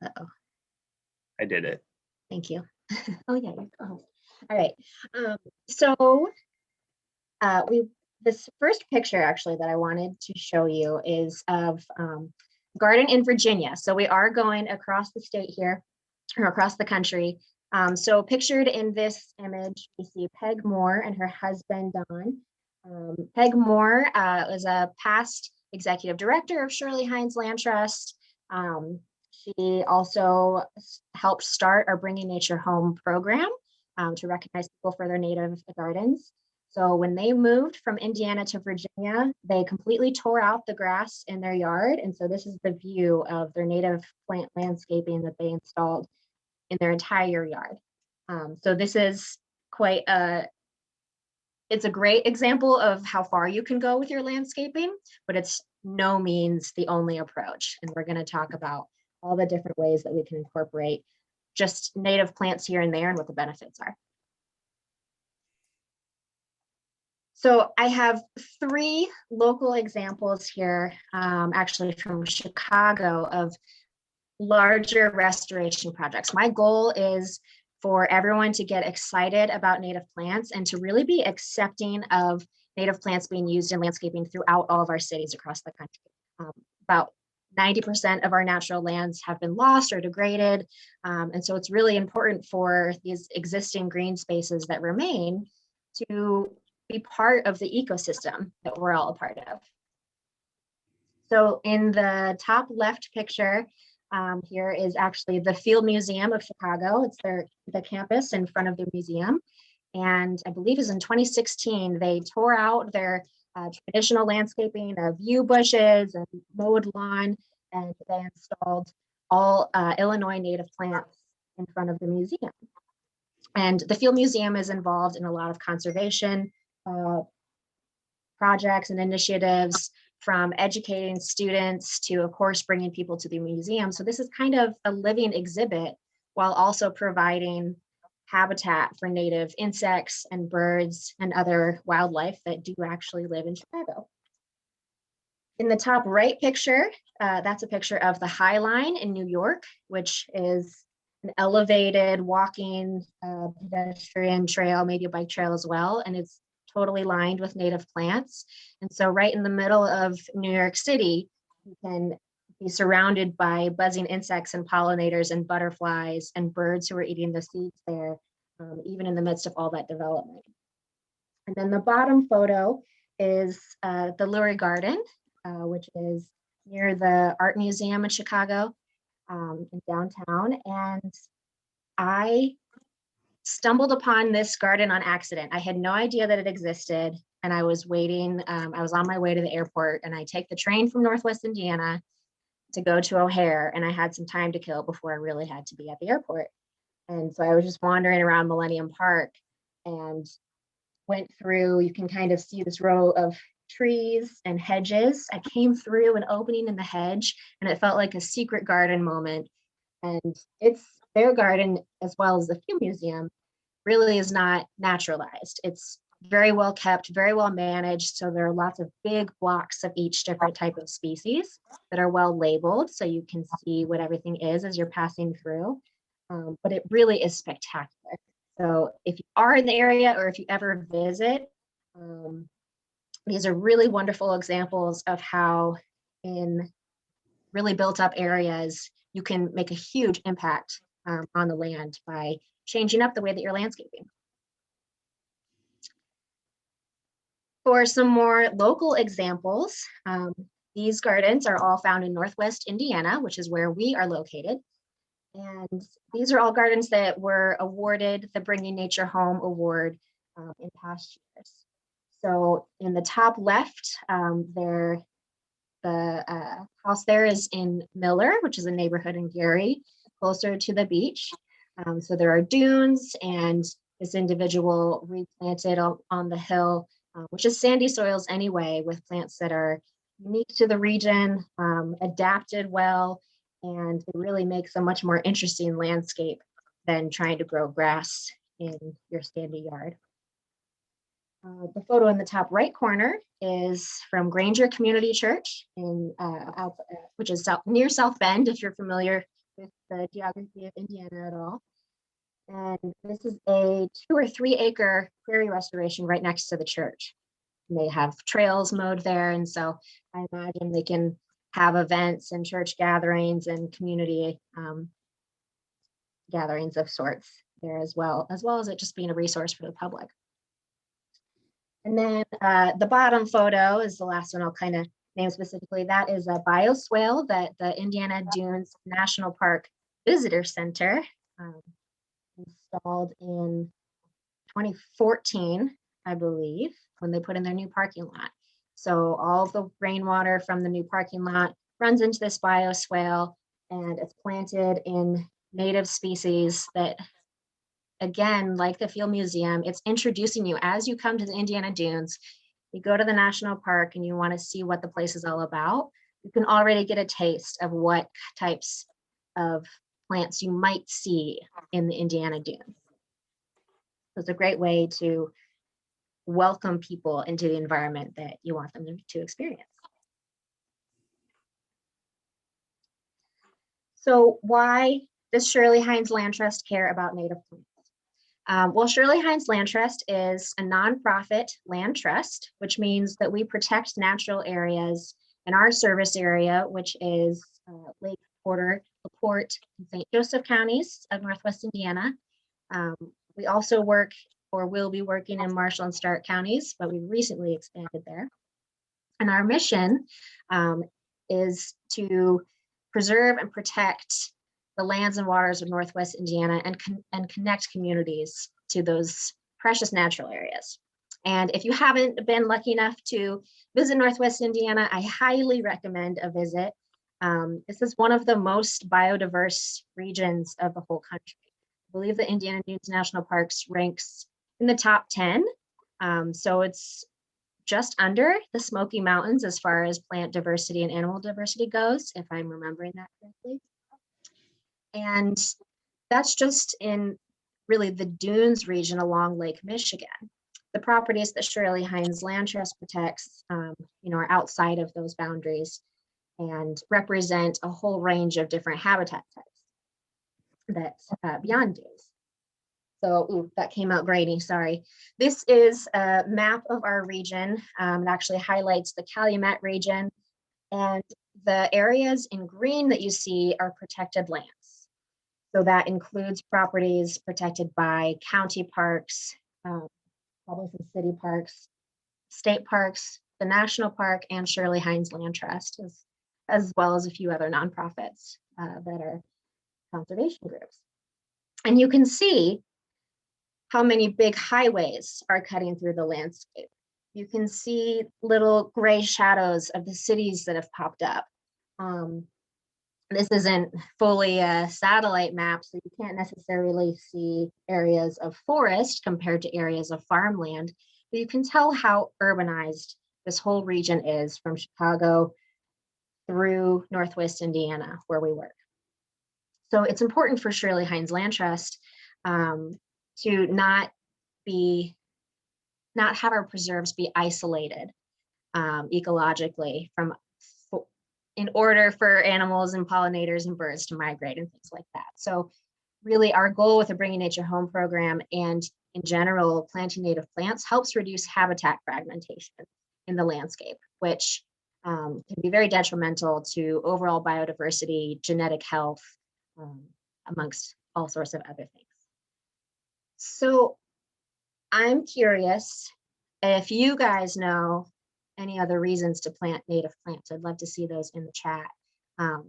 Uh-oh. I did it. Thank you. Oh yeah, you're co-host. All right. So this first picture actually that I wanted to show you is of garden in Virginia. So we are going across the state here, or across the country. So pictured in this image, we see Peg Moore and her husband, Don. Peg Moore was a past executive director of Shirley Hines Land Trust. She also helped start our Bringing Nature Home program to recognize people for their native gardens. So when they moved from Indiana to Virginia, they completely tore out the grass in their yard. And so this is the view of their native plant landscaping that they installed in their entire yard. So this is it's a great example of how far you can go with your landscaping, but it's no means the only approach. And we're going to talk about all the different ways that we can incorporate just native plants here and there and what the benefits are. So I have 3 local examples here, actually from Chicago, of larger restoration projects. My goal is for everyone to get excited about native plants and to really be accepting of native plants being used in landscaping throughout all of our cities across the country. About 90% of our natural lands have been lost or degraded. And so it's really important for these existing green spaces that remain to be part of the ecosystem that we're all a part of. So in the top left picture, here is actually the Field Museum of Chicago. It's the campus in front of the museum. And I believe it was in 2016, they tore out their traditional landscaping of yew bushes and mowed lawn, and they installed all Illinois native plants in front of the museum. And the Field Museum is involved in a lot of conservation projects and initiatives, from educating students to, of course, bringing people to the museum. So this is kind of a living exhibit while also providing habitat for native insects and birds and other wildlife that do actually live in Chicago. In the top right picture, that's a picture of the High Line in New York, which is an elevated walking pedestrian trail, maybe a bike trail as well, and it's totally lined with native plants. And so right in the middle of New York City, you can be surrounded by buzzing insects and pollinators and butterflies and birds who are eating the seeds there, even in the midst of all that development. And then the bottom photo is the Lurie Garden, which is near the Art Museum in Chicago, in downtown. And I stumbled upon this garden on accident. I had no idea that it existed, and I was waiting. I was on my way to the airport, and I take the train from Northwest Indiana to go to O'Hare, and I had some time to kill before I really had to be at the airport. And so I was just wandering around Millennium Park and went through. You can kind of see this row of trees and hedges. I came through an opening in the hedge, and it felt like a secret garden moment. And it's their garden, as well as the Field Museum, really is not naturalized. It's very well kept, very well managed. So there are lots of big blocks of each different type of species that are well labeled, so you can see what everything is as you're passing through. But it really is spectacular. So if you are in the area, or if you ever visit, these are really wonderful examples of how in really built up areas, you can make a huge impact on the land by changing up the way that you're landscaping. For some more local examples, these gardens are all found in Northwest Indiana, which is where we are located. And these are all gardens that were awarded the Bringing Nature Home Award in past years. So in the top left, the house there is in Miller, which is a neighborhood in Gary, closer to the beach. So there are dunes, and this individual replanted on the hill, which is sandy soils anyway, with plants that are unique to the region, adapted well, and it really makes a much more interesting landscape than trying to grow grass in your sandy yard. The photo in the top right corner is from Granger Community Church, which is near South Bend, if you're familiar with the geography of Indiana at all. And this is a 2 or 3 acre prairie restoration right next to the church. And they have trails mowed there. And so I imagine they can have events and church gatherings and community gatherings of sorts there as well as it just being a resource for the public. And then the bottom photo is the last one I'll kind of name specifically. That is a bioswale that the Indiana Dunes National Park Visitor Center installed in 2014, I believe, when they put in their new parking lot. So all of the rainwater from the new parking lot runs into this bioswale, and it's planted in native species that, again, like the Field Museum, it's introducing you as you come to the Indiana Dunes. You go to the national park and you want to see what the place is all about. You can already get a taste of what types of plants you might see in the Indiana Dunes. So it's a great way to welcome people into the environment that you want them to experience. So why does Shirley Hines Land Trust care about native plants? Well, Shirley Hines Land Trust is a nonprofit land trust, which means that we protect natural areas in our service area, which is Lake Porter, LaPorte, and St. Joseph counties of Northwest Indiana. We also work or will be working in Marshall and Stark counties, but we recently expanded there. And our mission is to preserve and protect the lands and waters of Northwest Indiana and connect communities to those precious natural areas. And if you haven't been lucky enough to visit Northwest Indiana, I highly recommend a visit. This is one of the most biodiverse regions of the whole country. I believe the Indiana Dunes National Parks ranks in the top 10. So it's just under the Smoky Mountains as far as plant diversity and animal diversity goes, if I'm remembering that correctly. And that's just in really the Dunes region along Lake Michigan. The properties that Shirley Hines Land Trust protects, are outside of those boundaries and represent a whole range of different habitat types that's beyond dunes. So that came out grainy, sorry. This is a map of our region. It actually highlights the Calumet region, and the areas in green that you see are protected lands. So that includes properties protected by county parks, public and city parks, state parks, the national park, and Shirley Hines Land Trust, as well as a few other nonprofits that are conservation groups. And you can see how many big highways are cutting through the landscape. You can see little gray shadows of the cities that have popped up. This isn't fully a satellite map, so you can't necessarily see areas of forest compared to areas of farmland, but you can tell how urbanized this whole region is from Chicago through Northwest Indiana, where we work. So it's important for Shirley Hines Land Trust to not have our preserves be isolated ecologically in order for animals and pollinators and birds to migrate and things like that. So really our goal with the Bringing Nature Home program and in general planting native plants helps reduce habitat fragmentation in the landscape, which can be very detrimental to overall biodiversity, genetic health, amongst all sorts of other things. So I'm curious if you guys know any other reasons to plant native plants. I'd love to see those in the chat.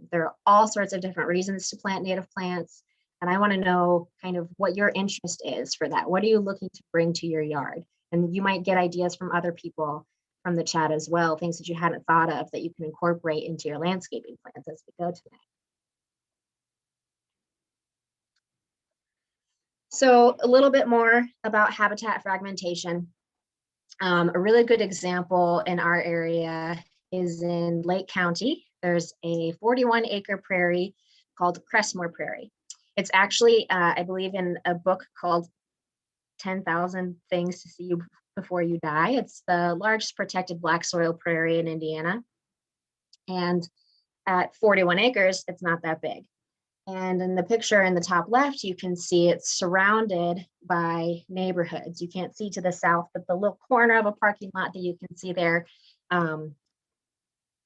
There are all sorts of different reasons to plant native plants, and I want to know kind of what your interest is for that. What are you looking to bring to your yard? And you might get ideas from other people from the chat as well, things that you hadn't thought of that you can incorporate into your landscaping plans as we go tonight. So a little bit more about habitat fragmentation. A really good example in our area is in Lake County. There's a 41-acre prairie called Crestmore Prairie. It's actually, I believe, in a book called 10,000 Things to See Before You Die. It's the largest protected black soil prairie in Indiana. And at 41 acres, it's not that big. And in the picture in the top left, you can see it's surrounded by neighborhoods. You can't see to the south, but the little corner of a parking lot that you can see there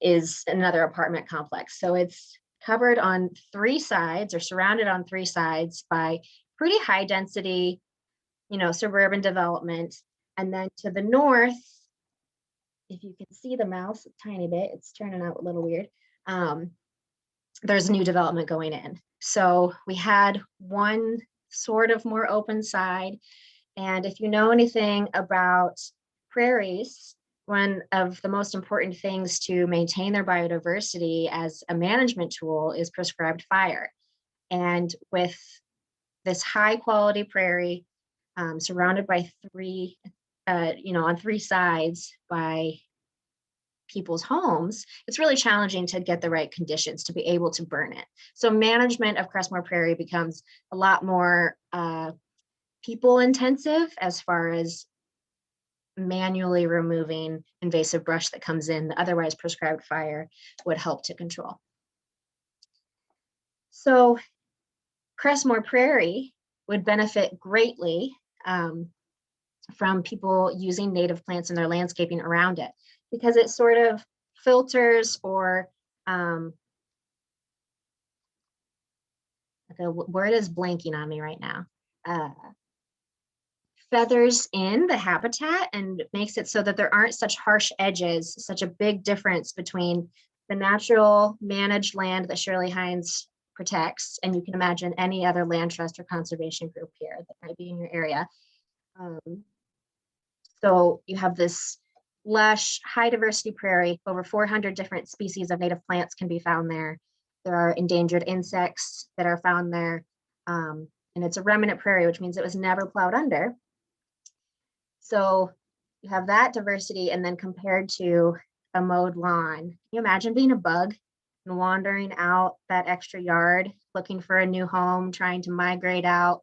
is another apartment complex. So it's covered on 3 sides, or surrounded on 3 sides by pretty high density, suburban development. And then to the north, if you can see the mouse a tiny bit, it's turning out a little weird. There's new development going in. So we had one sort of more open side. And if you know anything about prairies, one of the most important things to maintain their biodiversity as a management tool is prescribed fire. And with this high quality prairie surrounded by on 3 sides by people's homes, it's really challenging to get the right conditions to be able to burn it. So management of Crestmore Prairie becomes a lot more people intensive as far as manually removing invasive brush that comes in that otherwise prescribed fire would help to control. So Crestmore Prairie would benefit greatly from people using native plants in their landscaping around it, because it sort of filters or the word is blanking on me right now. Feathers in the habitat and makes it so that there aren't such harsh edges, such a big difference between the natural managed land that Shirley Hines protects, and you can imagine any other land trust or conservation group here that might be in your area. So you have this lush, high diversity prairie. Over 400 different species of native plants can be found there. There are endangered insects that are found there. And it's a remnant prairie, which means it was never plowed under. So you have that diversity, and then compared to a mowed lawn. Can you imagine being a bug and wandering out that extra yard, looking for a new home, trying to migrate out?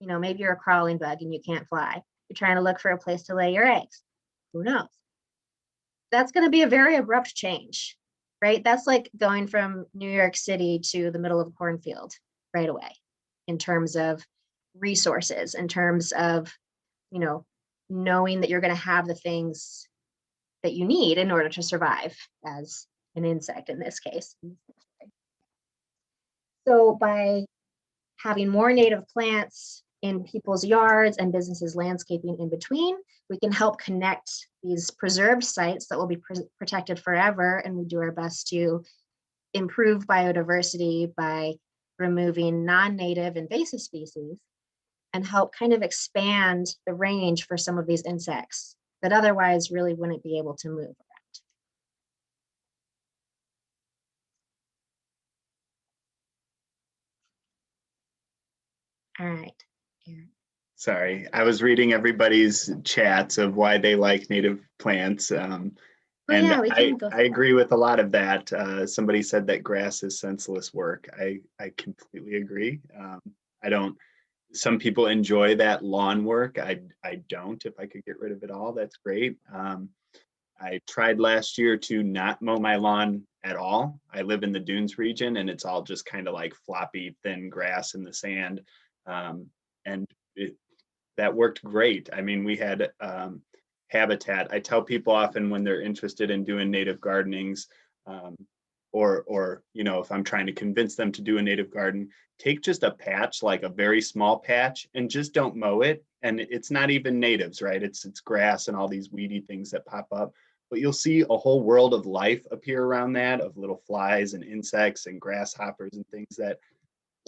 Maybe you're a crawling bug and you can't fly. You're trying to look for a place to lay your eggs. Who knows? That's going to be a very abrupt change, right? That's like going from New York City to the middle of a cornfield right away, in terms of resources, in terms of, knowing that you're going to have the things that you need in order to survive as an insect in this case. So by having more native plants in people's yards and businesses landscaping in between, we can help connect these preserved sites that will be protected forever. And we do our best to improve biodiversity by removing non-native invasive species, and help kind of expand the range for some of these insects that otherwise really wouldn't be able to move around. All right. Sorry, I was reading everybody's chats of why they like native plants. And yeah, I agree with a lot of that. Somebody said that grass is senseless work. I completely agree. Some people enjoy that lawn work. I don't. If I could get rid of it all, that's great. I tried last year to not mow my lawn at all. I live in the dunes region, and it's all just kind of like floppy, thin grass in the sand. And that worked great. I mean, we had habitat. I tell people often when they're interested in doing native gardenings, or if I'm trying to convince them to do a native garden, take just a patch, like a very small patch, and just don't mow it. And it's not even natives, right? It's grass and all these weedy things that pop up. But you'll see a whole world of life appear around that, of little flies and insects and grasshoppers and things that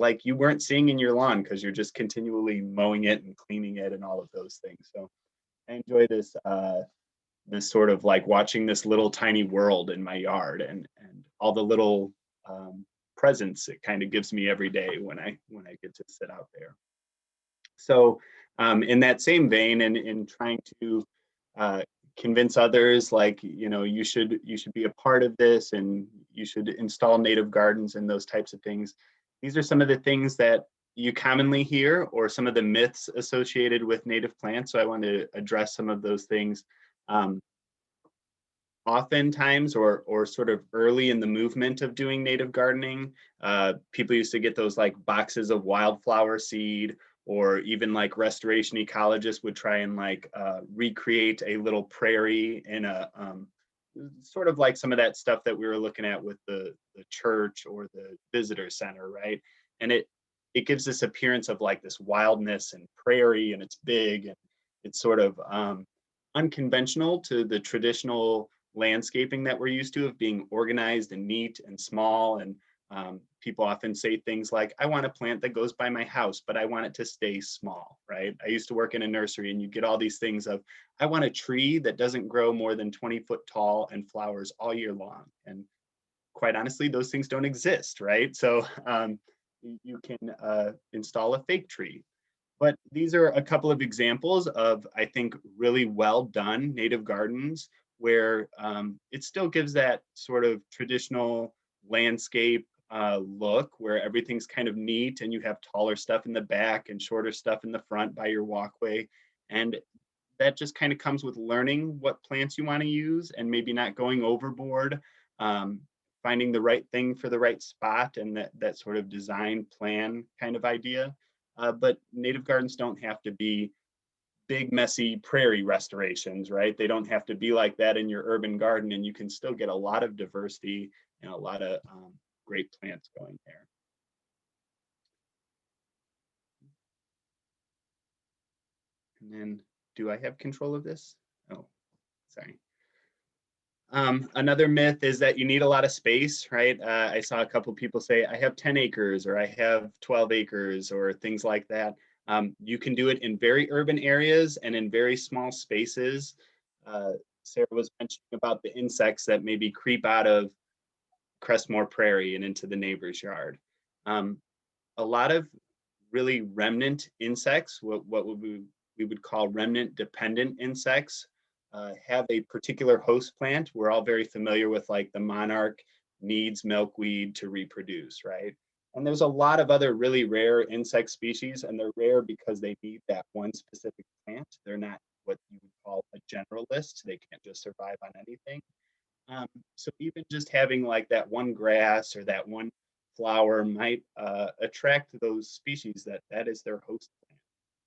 like you weren't seeing in your lawn because you're just continually mowing it and cleaning it and all of those things. So I enjoy this this sort of like watching this little tiny world in my yard, and all the little presents it kind of gives me every day when I get to sit out there. So in that same vein, and in trying to convince others, like, you should be a part of this, and you should install native gardens and those types of things. These are some of the things that you commonly hear, or some of the myths associated with native plants. So I want to address some of those things. oftentimes, or sort of early in the movement of doing native gardening, people used to get those like boxes of wildflower seed, or even like restoration ecologists would try and like recreate a little prairie in a sort of like some of that stuff that we were looking at with the church or the visitor center, right? And it gives this appearance of like this wildness and prairie, and it's big, and it's sort of unconventional to the traditional landscaping that we're used to, of being organized and neat and small. And people often say things like, I want a plant that goes by my house, but I want it to stay small, right? I used to work in a nursery, and you get all these things of, I want a tree that doesn't grow more than 20 foot tall and flowers all year long. And quite honestly, those things don't exist, right? So you can install a fake tree. But these are a couple of examples of, I think, really well done native gardens where it still gives that sort of traditional landscape look, where everything's kind of neat and you have taller stuff in the back and shorter stuff in the front by your walkway. And that just kind of comes with learning what plants you want to use and maybe not going overboard, finding the right thing for the right spot, and that sort of design plan kind of idea. But native gardens don't have to be big, messy prairie restorations, right? They don't have to be like that in your urban garden, and you can still get a lot of diversity and a lot of great plants going there. And then, do I have control of this? Oh, sorry. Another myth is that you need a lot of space, right? I saw a couple people say, I have 10 acres or I have 12 acres or things like that. You can do it in very urban areas and in very small spaces. Sarah was mentioning about the insects that maybe creep out of Crestmore Prairie and into the neighbor's yard. A lot of really remnant insects, what we would call remnant dependent insects, have a particular host plant. We're all very familiar with like the monarch needs milkweed to reproduce, right? And there's a lot of other really rare insect species, and they're rare because they need that one specific plant. They're not what you would call a generalist. They can't just survive on anything. So even just having like that one grass or that one flower might attract those species that is their host plant.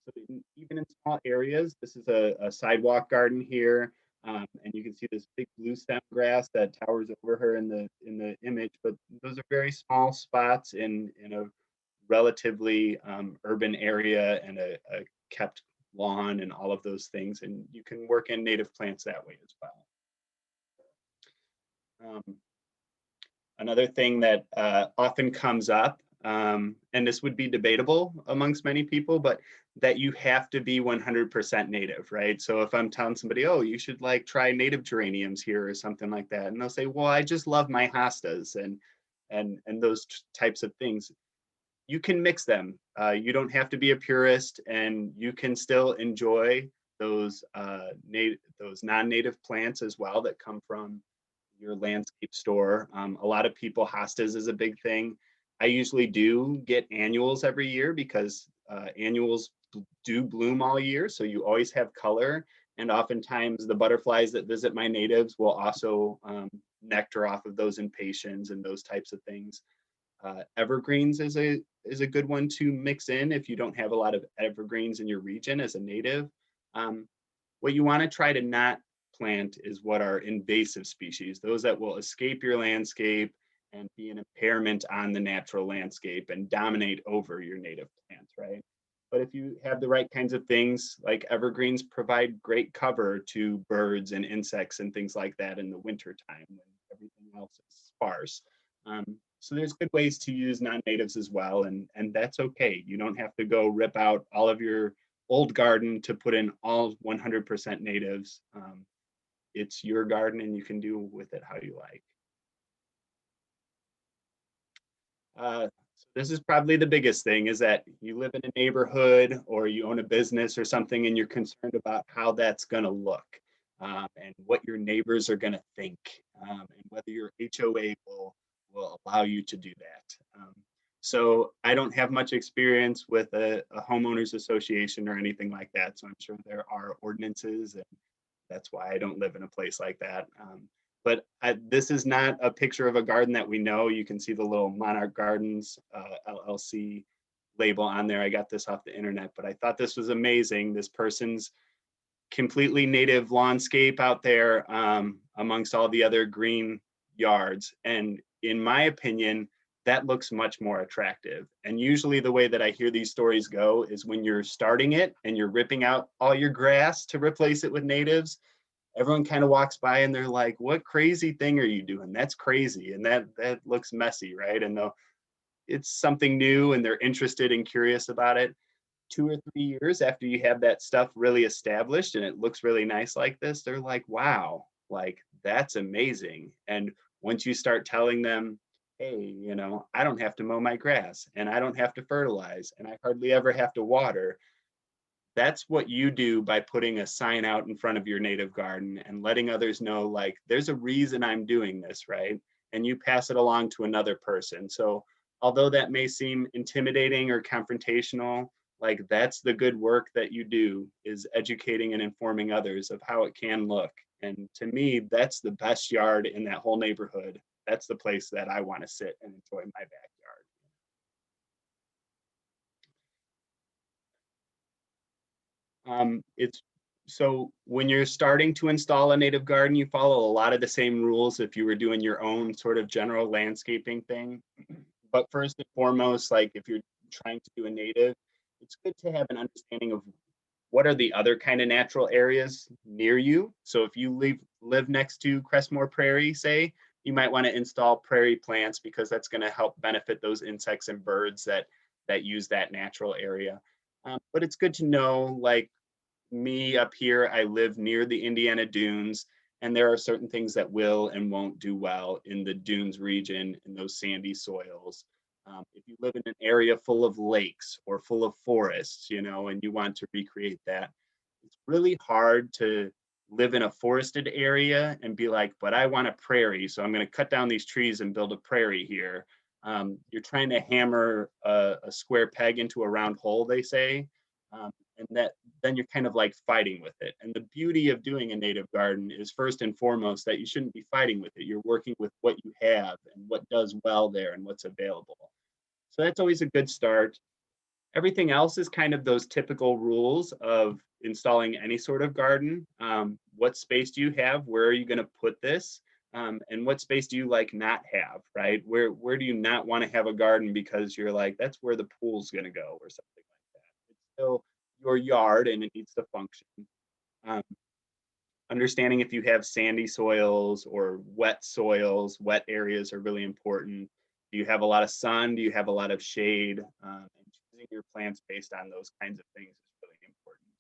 So even in small areas, this is a sidewalk garden here, and you can see this big blue stem grass that towers over her in the image. But those are very small spots in a relatively urban area, and a kept lawn and all of those things. And you can work in native plants that way as well. Another thing that often comes up, and this would be debatable amongst many people, but that you have to be 100% native, right? So if I'm telling somebody, oh, you should like try native geraniums here or something like that, and they'll say, well, I just love my hostas and those types of things. You can mix them. You don't have to be a purist, and you can still enjoy those those non-native plants as well that come from your landscape store. A lot of people, hostas is a big thing. I usually do get annuals every year because annuals do bloom all year. So you always have color. And oftentimes the butterflies that visit my natives will also nectar off of those impatiens and those types of things. Evergreens is a good one to mix in if you don't have a lot of evergreens in your region as a native. What you want to try to not plant is what are invasive species, those that will escape your landscape and be an impairment on the natural landscape and dominate over your native plants, right? But if you have the right kinds of things, like evergreens provide great cover to birds and insects and things like that in the winter time when everything else is sparse. So there's good ways to use non-natives as well, and that's okay. You don't have to go rip out all of your old garden to put in all 100% natives. It's your garden and you can do with it how you like. So this is probably the biggest thing, is that you live in a neighborhood or you own a business or something, and you're concerned about how that's going to look, and what your neighbors are going to think, and whether your HOA will allow you to do that. So I don't have much experience with a homeowners association or anything like that. So I'm sure there are ordinances, and that's why I don't live in a place like that. This is not a picture of a garden that we know. You can see the little Monarch Gardens LLC label on there. I got this off the internet, but I thought this was amazing. This person's completely native lawnscape out there amongst all the other green yards. And in my opinion, that looks much more attractive. And usually the way that I hear these stories go is when you're starting it and you're ripping out all your grass to replace it with natives, everyone kind of walks by and they're like, what crazy thing are you doing? That's crazy. And that looks messy, right? And it's something new and they're interested and curious about it. 2 or 3 years after you have that stuff really established and it looks really nice like this, they're like, wow, like that's amazing. And once you start telling them, hey, I don't have to mow my grass and I don't have to fertilize and I hardly ever have to water. That's what you do by putting a sign out in front of your native garden and letting others know, like, there's a reason I'm doing this, right? And you pass it along to another person. So although that may seem intimidating or confrontational, like that's the good work that you do, is educating and informing others of how it can look. And to me, that's the best yard in that whole neighborhood. That's the place that I want to sit and enjoy my backyard. It's so when you're starting to install a native garden, you follow a lot of the same rules if you were doing your own sort of general landscaping thing. But first and foremost, like if you're trying to do a native, it's good to have an understanding of what are the other kind of natural areas near you. So if you live next to Crestmore Prairie, say, you might want to install prairie plants because that's going to help benefit those insects and birds that use that natural area. But it's good to know, like me up here, I live near the Indiana dunes, and there are certain things that will and won't do well in the dunes region, in those sandy soils. If you live in an area full of lakes or full of forests, and you want to recreate that, it's really hard to live in a forested area and be like, but I want a prairie, so I'm going to cut down these trees and build a prairie here. You're trying to hammer a square peg into a round hole, they say. And that then you're kind of like fighting with it. And the beauty of doing a native garden is first and foremost that you shouldn't be fighting with it. You're working with what you have and what does well there and what's available. So that's always a good start. Everything else is kind of those typical rules of installing any sort of garden. What space do you have? Where are you going to put this? And what space do you like not have, right? Where do you not want to have a garden because you're like, that's where the pool's going to go or something like that. It's still your yard and it needs to function. Um, Understanding if you have sandy soils or wet soils, wet areas are really important. Do you have a lot of sun? Do you have a lot of shade? And choosing your plants based on those kinds of things is really important.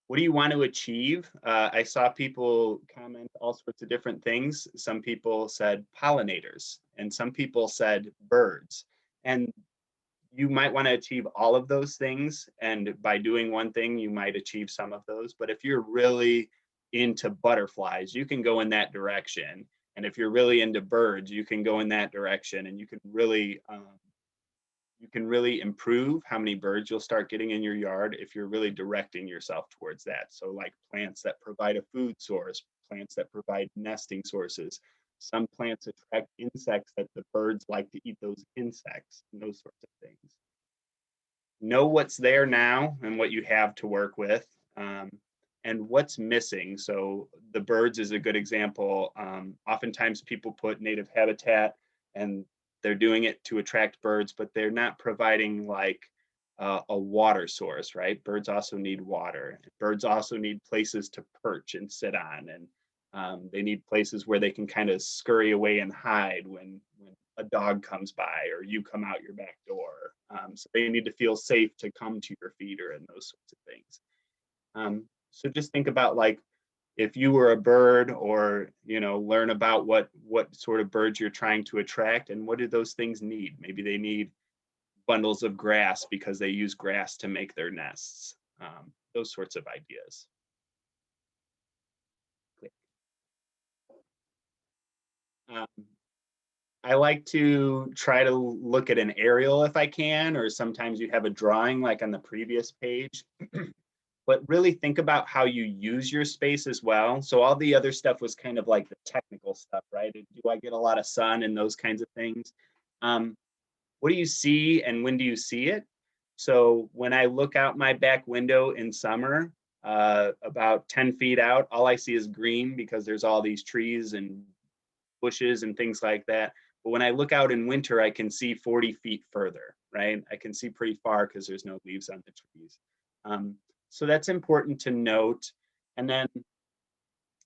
What do you want to achieve? I saw people comment all sorts of different things. Some people said pollinators, and some people said birds. And you might want to achieve all of those things. And by doing one thing, you might achieve some of those. But if you're really into butterflies, you can go in that direction. And if you're really into birds, you can go in that direction. And you can really improve how many birds you'll start getting in your yard if you're really directing yourself towards that. So like plants that provide a food source, plants that provide nesting sources. Some plants attract insects that the birds like to eat those insects and those sorts of things. Know what's there now and what you have to work with, and what's missing. So the birds is a good example. Oftentimes people put native habitat and they're doing it to attract birds, but they're not providing like a water source, right? Birds also need water. Birds also need places to perch and sit on, and they need places where they can kind of scurry away and hide when a dog comes by or you come out your back door. So they need to feel safe to come to your feeder and those sorts of things. So just think about like if you were a bird, or learn about what sort of birds you're trying to attract and what do those things need. Maybe they need bundles of grass because they use grass to make their nests. Those sorts of ideas. Um, I like to try to look at an aerial if I can, or sometimes you have a drawing like on the previous page. but really think about how you use your space as well. So all the other stuff was kind of like the technical stuff, right? Do I get a lot of sun and those kinds of things? What do you see and when do you see it? So when I look out my back window in summer, about 10 feet out, all I see is green because there's all these trees and bushes and things like that. But when I look out in winter, I can see 40 feet further, right? I can see pretty far because there's no leaves on the trees. So that's important to note. And then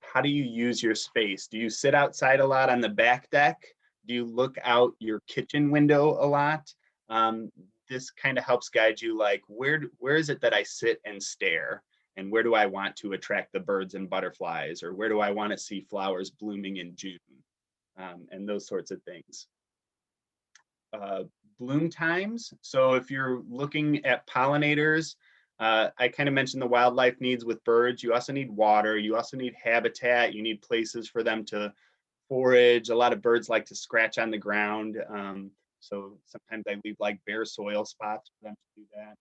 how do you use your space? Do you sit outside a lot on the back deck? Do you look out your kitchen window a lot? This kind of helps guide you, like where is it that I sit and stare? And where do I want to attract the birds and butterflies? Or where do I want to see flowers blooming in June? And those sorts of things. Bloom times. So if you're looking at pollinators, I kind of mentioned the wildlife needs with birds. You also need water. You also need habitat. You need places for them to forage. A lot of birds like to scratch on the ground. So sometimes I leave like bare soil spots for them to do that.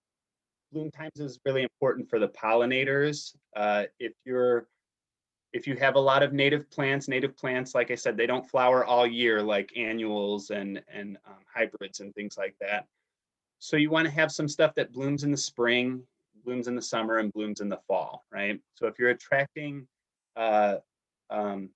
Bloom times is really important for the pollinators. If you have a lot of native plants, like I said, they don't flower all year like annuals and hybrids and things like that. So you want to have some stuff that blooms in the spring, blooms in the summer, and blooms in the fall, right? So if you're attracting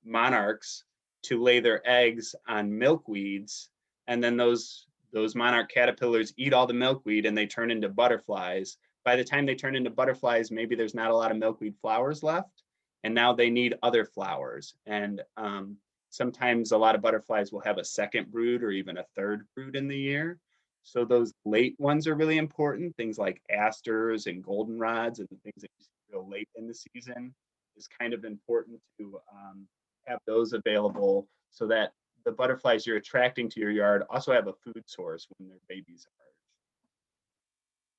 monarchs to lay their eggs on milkweeds, and then those monarch caterpillars eat all the milkweed and they turn into butterflies, by the time they turn into butterflies, maybe there's not a lot of milkweed flowers left, and now they need other flowers. And sometimes a lot of butterflies will have a second brood or even a third brood in the year. So those late ones are really important. Things like asters and goldenrods and the things that you see real late in the season is kind of important to have those available so that the butterflies you're attracting to your yard also have a food source when their babies emerge.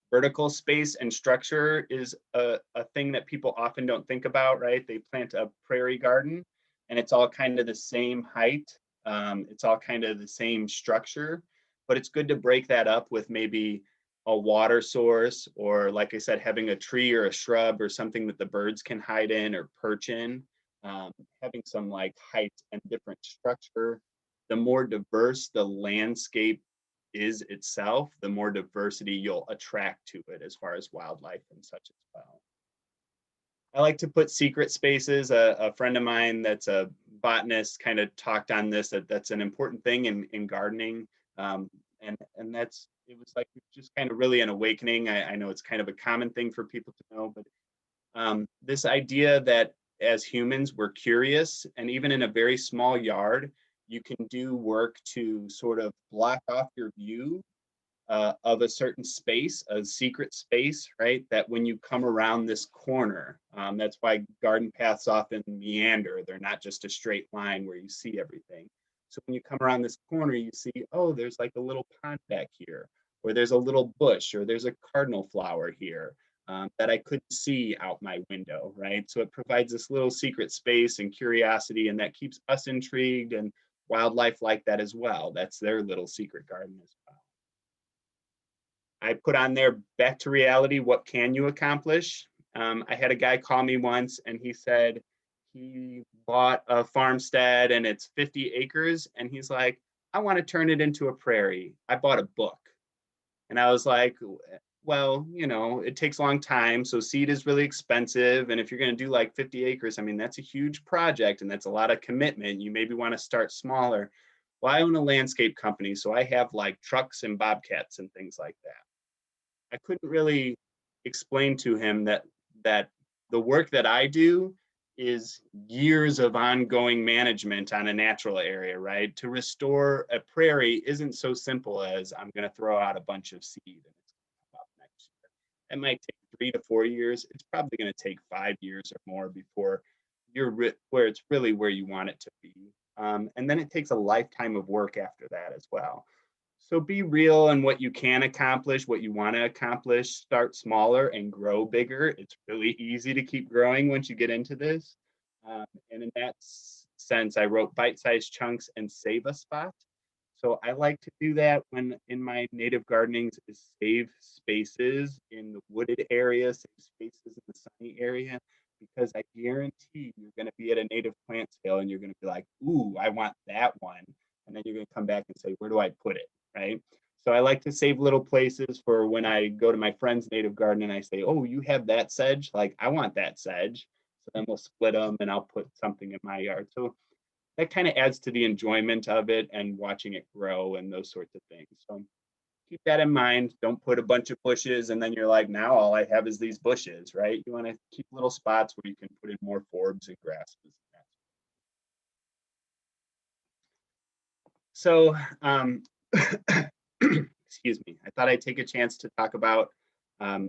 Vertical space and structure is a thing that people often don't think about, right? They plant a prairie garden and it's all kind of the same height. It's all kind of the same structure, but it's good to break that up with maybe a water source, or like I said, having a tree or a shrub or something that the birds can hide in or perch in. Having some like height and different structure. The more diverse the landscape is itself, the more diversity you'll attract to it as far as wildlife and such as well. I like to put secret spaces. A friend of mine that's a botanist kind of talked on this, that's an important thing in gardening. And it was like just kind of really an awakening. I know it's kind of a common thing for people to know, but this idea that as humans, we're curious, and even in a very small yard, you can do work to sort of block off your view of a certain space, a secret space, right? That when you come around this corner, that's why garden paths often meander. They're not just a straight line where you see everything. So when you come around this corner, you see, oh, there's like a little pond back here, or there's a little bush, or there's a cardinal flower here that I couldn't see out my window, right? So it provides this little secret space and curiosity, and that keeps us intrigued, and wildlife like that as well. That's their little secret garden as well. I put on there, back to reality, what can you accomplish? I had a guy call me once and he said he bought a farmstead and it's 50 acres. And he's like, I want to turn it into a prairie. I bought a book. And I was like, well, you know, it takes a long time. So seed is really expensive. And if you're going to do like 50 acres, I mean, that's a huge project and that's a lot of commitment. You maybe want to start smaller. Well, I own a landscape company, so I have like trucks and bobcats and things like that. I couldn't really explain to him that the work that I do is years of ongoing management on a natural area, right? To restore a prairie isn't so simple as I'm going to throw out a bunch of seed and it's going to come up next year. It might take 3 to 4 years. It's probably going to take 5 years or more before you're where it's really where you want it to be. And then it takes a lifetime of work after that as well. So be real in what you can accomplish, what you want to accomplish. Start smaller and grow bigger. It's really easy to keep growing once you get into this. And in that sense, I wrote bite-sized chunks and save a spot. So I like to do that when in my native gardenings is save spaces in the wooded area, save spaces in the sunny area, because I guarantee you're going to be at a native plant sale and you're going to be like, ooh, I want that one. And then you're going to come back and say, where do I put it? Right. So I like to save little places for when I go to my friend's native garden and I say, oh, you have that sedge? Like, I want that sedge. So then we'll split them and I'll put something in my yard. So that kind of adds to the enjoyment of it and watching it grow and those sorts of things. So keep that in mind. Don't put a bunch of bushes and then you're like, now all I have is these bushes, right? You want to keep little spots where you can put in more forbs and grasses. So, excuse me, I thought I'd take a chance to talk about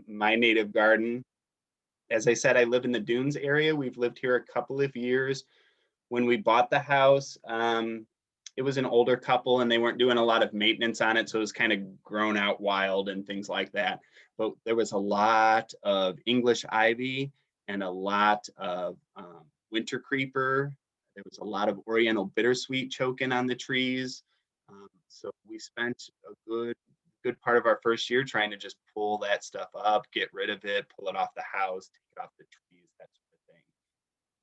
my native garden. As I said, I live in the Dunes area. We've lived here a couple of years. When we bought the house, it was an older couple and they weren't doing a lot of maintenance on it. So it was kind of grown out wild and things like that. But there was a lot of English ivy and a lot of winter creeper. There was a lot of Oriental bittersweet choking on the trees. So we spent a good part of our first year trying to just pull that stuff up, get rid of it, pull it off the house, take it off the trees, that sort of thing.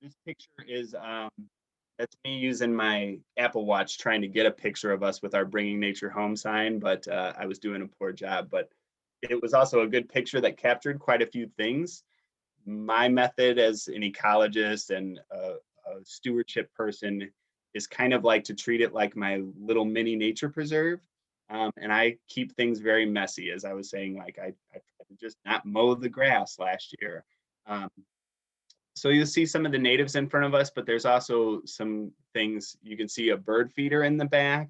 This picture is that's me using my Apple Watch trying to get a picture of us with our Bringing Nature Home sign, but I was doing a poor job. But it was also a good picture that captured quite a few things. My method as an ecologist and a stewardship person is kind of like to treat it like my little mini nature preserve. And I keep things very messy, as I was saying, like I tried to just not mow the grass last year. Um, so you'll see some of the natives in front of us, but there's also some things. You can see a bird feeder in the back.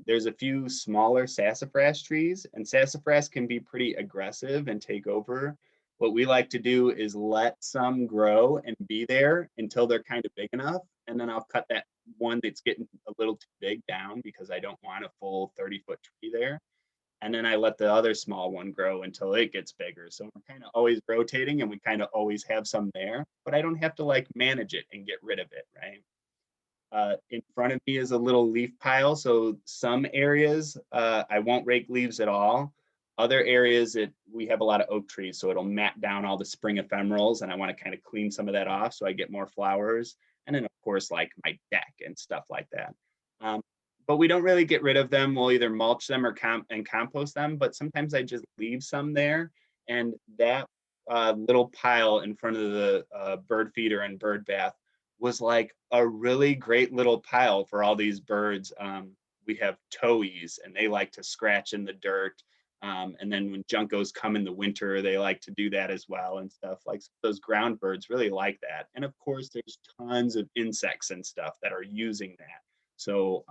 There's a few smaller sassafras trees, and sassafras can be pretty aggressive and take over. What we like to do is let some grow and be there until they're kind of big enough. And then I'll cut that one that's getting a little too big down because I don't want a full 30-foot tree there. And then I let the other small one grow until it gets bigger. So we're kind of always rotating and we kind of always have some there, but I don't have to like manage it and get rid of it, right? In front of me is a little leaf pile. So some areas I won't rake leaves at all. Other areas we have a lot of oak trees, so it'll mat down all the spring ephemerals, and I want to kind of clean some of that off so I get more flowers. And then of course like my deck and stuff like that. Um, but we don't really get rid of them. We'll either mulch them or compost them. But sometimes I just leave some there, and that little pile in front of the bird feeder and bird bath was like a really great little pile for all these birds. We have towhees and they like to scratch in the dirt. And then when juncos come in the winter, they like to do that as well and stuff. Like those ground birds really like that. And of course, there's tons of insects and stuff that are using that. So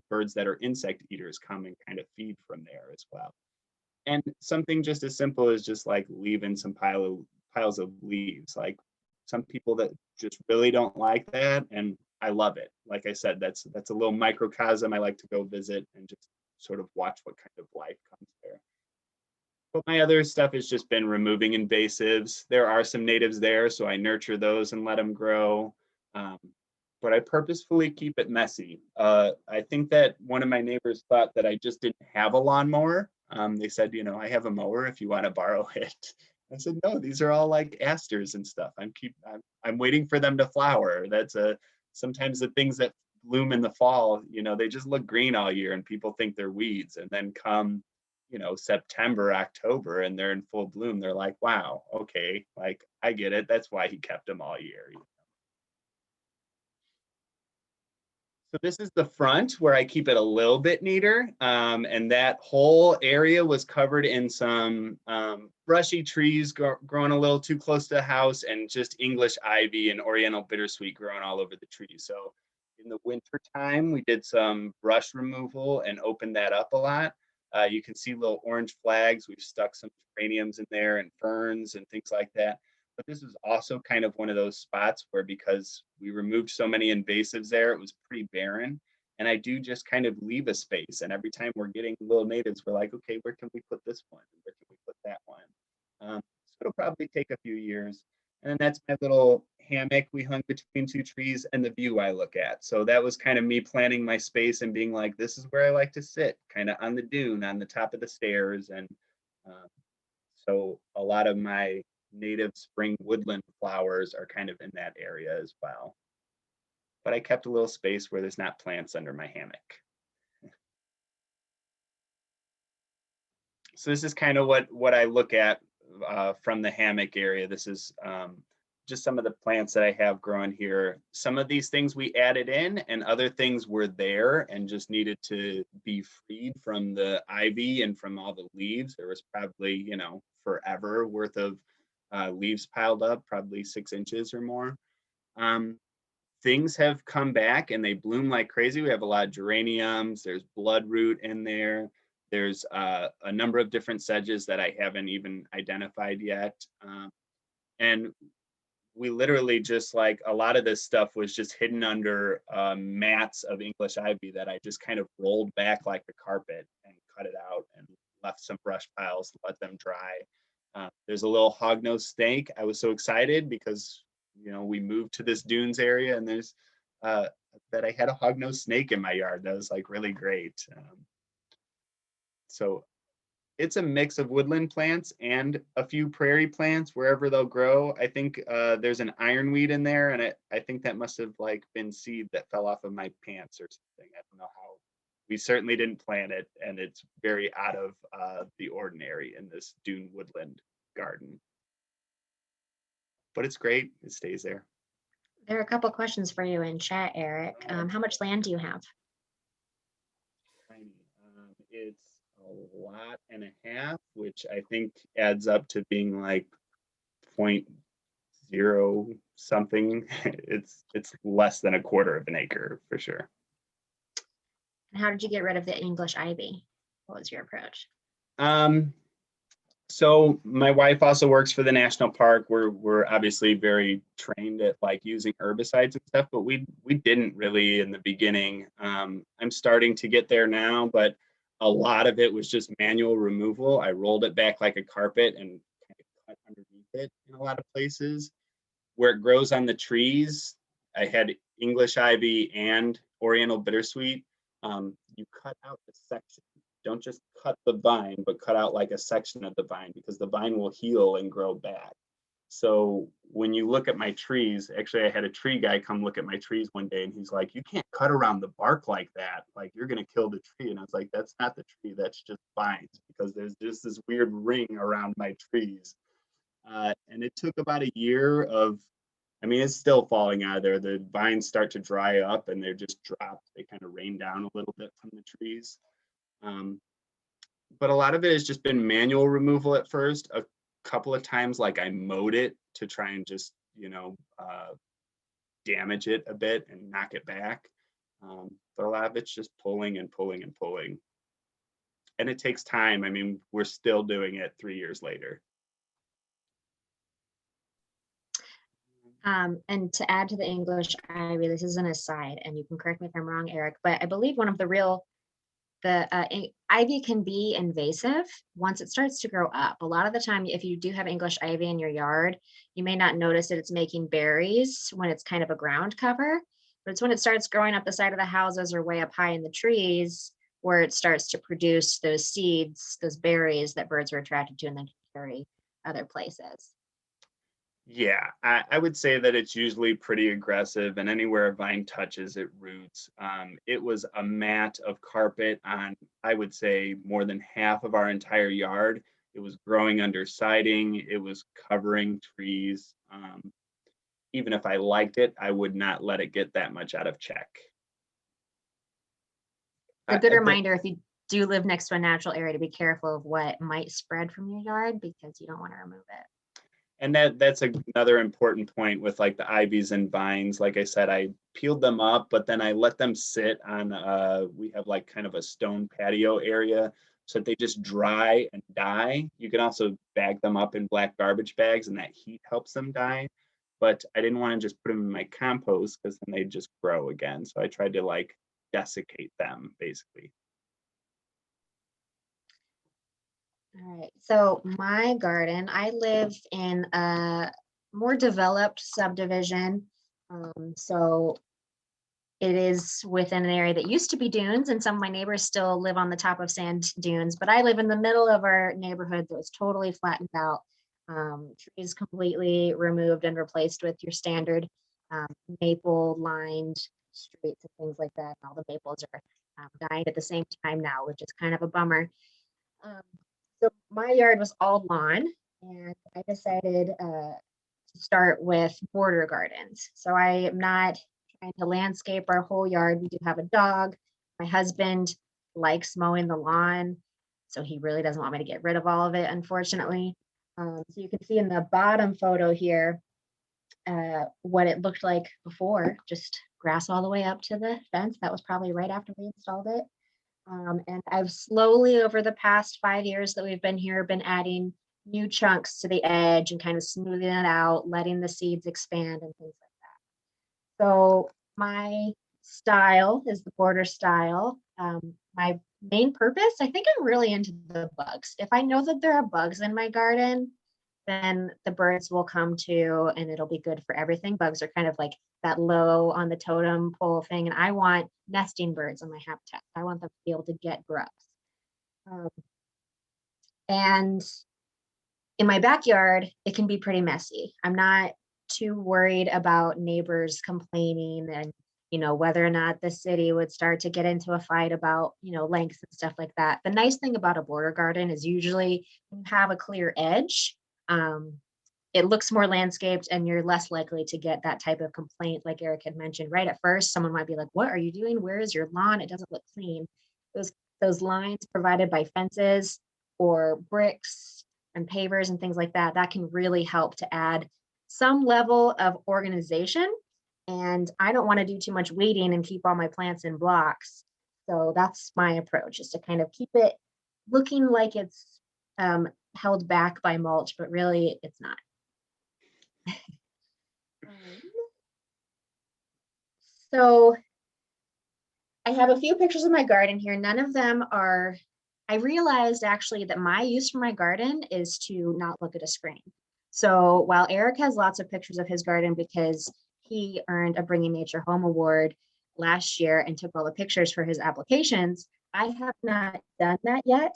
birds that are insect eaters come and kind of feed from there as well. And something just as simple as just like leaving some piles of leaves. Like some people that just really don't like that, and I love it. Like I said, that's a little microcosm I like to go visit and just sort of watch what kind of life comes there. But my other stuff has just been removing invasives. There are some natives there, so I nurture those and let them grow. Um, but I purposefully keep it messy. I think that one of my neighbors thought that I just didn't have a lawnmower. They said, you know, I have a mower if you want to borrow it. I said, no, these are all like asters and stuff. I'm waiting for them to flower. Sometimes the things that bloom in the fall, you know, they just look green all year and people think they're weeds. And then come, you know, September, October, and they're in full bloom. They're like, wow, okay, like I get it. That's why he kept them all year. So this is the front where I keep it a little bit neater. And that whole area was covered in some brushy trees growing a little too close to the house, and just English ivy and Oriental bittersweet growing all over the trees. So in the winter time, we did some brush removal and opened that up a lot. You can see little orange flags. We've stuck some geraniums in there and ferns and things like that. But this is also kind of one of those spots where, because we removed so many invasives there, it was pretty barren. And I do just kind of leave a space. And every time we're getting little natives, we're like, okay, where can we put this one? Where can we put that one? So it'll probably take a few years. And then that's my little hammock we hung between two trees and the view I look at. So that was kind of me planning my space and being like, this is where I like to sit, kind of on the dune, on the top of the stairs. And so a lot of my native spring woodland flowers are kind of in that area as well. But I kept a little space where there's not plants under my hammock. So this is kind of what I look at from the hammock area. This is just some of the plants that I have growing here. Some of these things we added in, and other things were there and just needed to be freed from the ivy and from all the leaves. There was probably, you know, forever worth of leaves piled up, probably 6 inches or more. Things have come back and they bloom like crazy. We have a lot of geraniums. There's bloodroot in there. There's a number of different sedges that I haven't even identified yet. And we literally just, like, a lot of this stuff was just hidden under mats of English ivy that I just kind of rolled back like a carpet and cut it out and left some brush piles, let them dry. There's a little hognose snake. I was so excited because, you know, we moved to this dunes area and there's that I had a hognose snake in my yard. That was like really great. So it's a mix of woodland plants and a few prairie plants wherever they'll grow. I think there's an ironweed in there, and I think that must have like been seed that fell off of my pants or something. I don't know how. We certainly didn't plant it, and it's very out of the ordinary in this dune woodland garden. But it's great. It stays there. There are a couple questions for you in chat, Eric. How much land do you have? Tiny. It's a lot and a half, which I think adds up to being like 0.0 something. It's less than a quarter of an acre for sure. And how did you get rid of the English ivy? What was your approach? So my wife also works for the national park. We're obviously very trained at like using herbicides and stuff, but we didn't really in the beginning. I'm starting to get there now, but a lot of it was just manual removal. I rolled it back like a carpet and kind of cut underneath it in a lot of places. Where it grows on the trees, I had English ivy and Oriental bittersweet. You cut out the section. Don't just cut the vine, but cut out like a section of the vine because the vine will heal and grow back. So when you look at my trees, actually I had a tree guy come look at my trees one day and he's like, you can't cut around the bark like that. Like you're going to kill the tree. And I was like, that's not the tree. That's just vines because there's just this weird ring around my trees. And it took about a year of, I mean, it's still falling out of there. The vines start to dry up and they're just dropped. They kind of rain down a little bit from the trees. But a lot of it has just been manual removal at first. A couple of times, like I mowed it to try and just, you know, damage it a bit and knock it back. But a lot of it's just pulling and pulling and pulling. And it takes time. I mean, we're still doing it 3 years later. And to add to the English ivy, this is an aside, and you can correct me if I'm wrong, Eric, but I believe one of the ivy can be invasive once it starts to grow up. A lot of the time, if you do have English ivy in your yard, you may not notice that it's making berries when it's kind of a ground cover, but it's when it starts growing up the side of the houses or way up high in the trees where it starts to produce those seeds, those berries that birds are attracted to and then carry other places. Yeah, I would say that it's usually pretty aggressive, and anywhere a vine touches, it roots. It was a mat of carpet on, I would say, more than half of our entire yard. It was growing under siding. It was covering trees. Even if I liked it, I would not let it get that much out of check. A good reminder if you do live next to a natural area to be careful of what might spread from your yard because you don't want to remove it. And that's another important point with like the ivies and vines. Like I said, I peeled them up, but then I let them sit on, we have like kind of a stone patio area so that they just dry and die. You can also bag them up in black garbage bags and that heat helps them die. But I didn't want to just put them in my compost because then they'd just grow again. So I tried to like desiccate them basically. All right. So my garden, I live in a more developed subdivision. So it is within an area that used to be dunes, and some of my neighbors still live on the top of sand dunes, but I live in the middle of our neighborhood that was totally flattened out. Trees completely removed and replaced with your standard um, maple lined streets and things like that. And all the maples are dying at the same time now, which is kind of a bummer. Um, so my yard was all lawn, and I decided to start with border gardens. So I am not trying to landscape our whole yard. We do have a dog. My husband likes mowing the lawn, so he really doesn't want me to get rid of all of it, unfortunately. So you can see in the bottom photo here what it looked like before, just grass all the way up to the fence. That was probably right after we installed it. And I've slowly, over the past 5 years that we've been here, been adding new chunks to the edge and kind of smoothing it out, letting the seeds expand and things like that. So my style is the border style. My main purpose, I think I'm really into the bugs. If I know that there are bugs in my garden, then the birds will come too, and it'll be good for everything. Bugs are kind of like that low on the totem pole thing, and I want nesting birds in my habitat. I want them to be able to get grubs. Um, and in my backyard, it can be pretty messy. I'm not too worried about neighbors complaining and whether or not the city would start to get into a fight about lengths and stuff like that. The nice thing about a border garden is usually you have a clear edge. Um, it looks more landscaped and you're less likely to get that type of complaint like Eric had mentioned. Right at first, someone might be like, what are you doing? Where is your lawn? It doesn't look clean. Those lines provided by fences or bricks and pavers and things like that, that can really help to add some level of organization. And I don't want to do too much weeding and keep all my plants in blocks. So that's my approach, is to kind of keep it looking like it's held back by mulch, but really it's not. So I have a few pictures of my garden here. None of them are, I realized actually that my use for my garden is to not look at a screen. So while Eric has lots of pictures of his garden because he earned a Bringing Nature Home Award last year and took all the pictures for his applications, I have not done that yet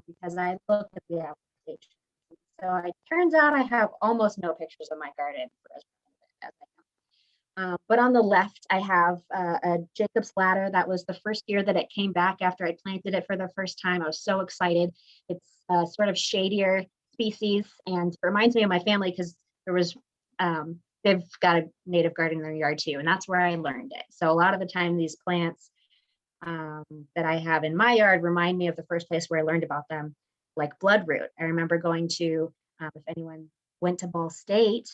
because I looked at the application. So it turns out I have almost no pictures of my garden for as I but on the left, I have a Jacob's ladder. That was the first year that it came back after I planted it for the first time. I was so excited. It's a sort of shadier species and it reminds me of my family because there was, they've got a native garden in their yard too, and that's where I learned it. So a lot of the time, these plants that I have in my yard remind me of the first place where I learned about them, like bloodroot. I remember going to, if anyone went to Ball State,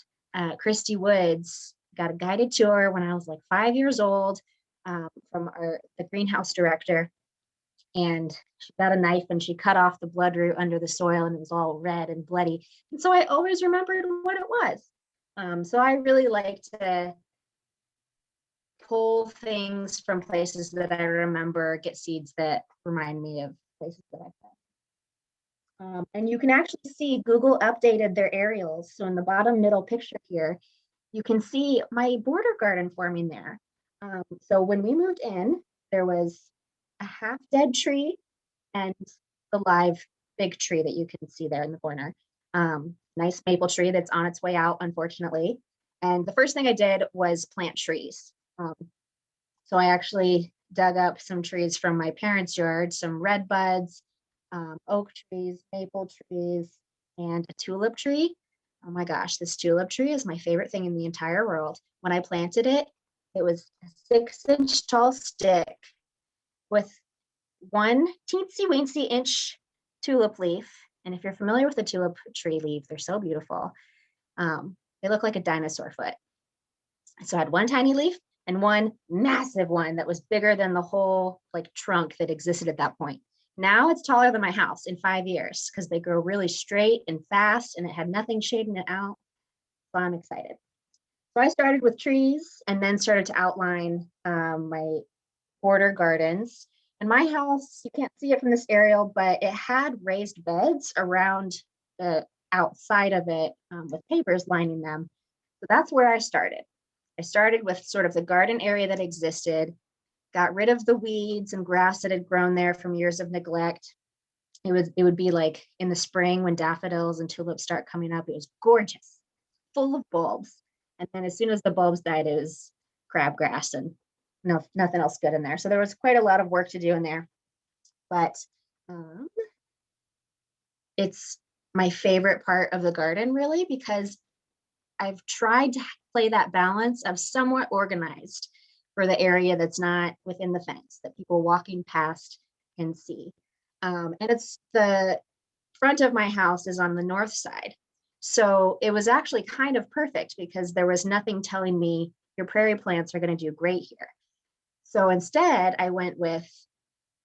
Christy Woods got a guided tour when I was like 5 years old from the greenhouse director. And she got a knife and she cut off the bloodroot under the soil and it was all red and bloody. And so I always remembered what it was. So I really like to pull things from places that I remember, get seeds that remind me of places that I've been. And you can actually see Google updated their aerials. So in the bottom middle picture here, you can see my border garden forming there. So when we moved in, there was a half dead tree and the live big tree that you can see there in the corner. Nice maple tree that's on its way out, unfortunately. And the first thing I did was plant trees. So I actually dug up some trees from my parents' yard, some red buds, oak trees, maple trees, and a tulip tree. Oh my gosh, this tulip tree is my favorite thing in the entire world. When I planted it, it was a 6-inch tall stick with one teensy weensy inch tulip leaf. And if you're familiar with the tulip tree leaf, they're so beautiful. They look like a dinosaur foot. So I had one tiny leaf and one massive one that was bigger than the whole like trunk that existed at that point. Now it's taller than my house in 5 years because they grow really straight and fast and it had nothing shading it out. So I'm excited. So I started with trees and then started to outline my border gardens. And my house, you can't see it from this aerial, but it had raised beds around the outside of it with pavers lining them. So that's where I started. I started with sort of the garden area that existed, got rid of the weeds and grass that had grown there from years of neglect. It would be like in the spring when daffodils and tulips start coming up. It was gorgeous, full of bulbs. And then as soon as the bulbs died, it was crabgrass and nothing else good in there. So there was quite a lot of work to do in there. But um, it's my favorite part of the garden, really, because I've tried to play that balance of somewhat organized for the area that's not within the fence that people walking past can see. And it's the front of my house is on the north side. So it was actually kind of perfect because there was nothing telling me your prairie plants are going to do great here. So instead, I went with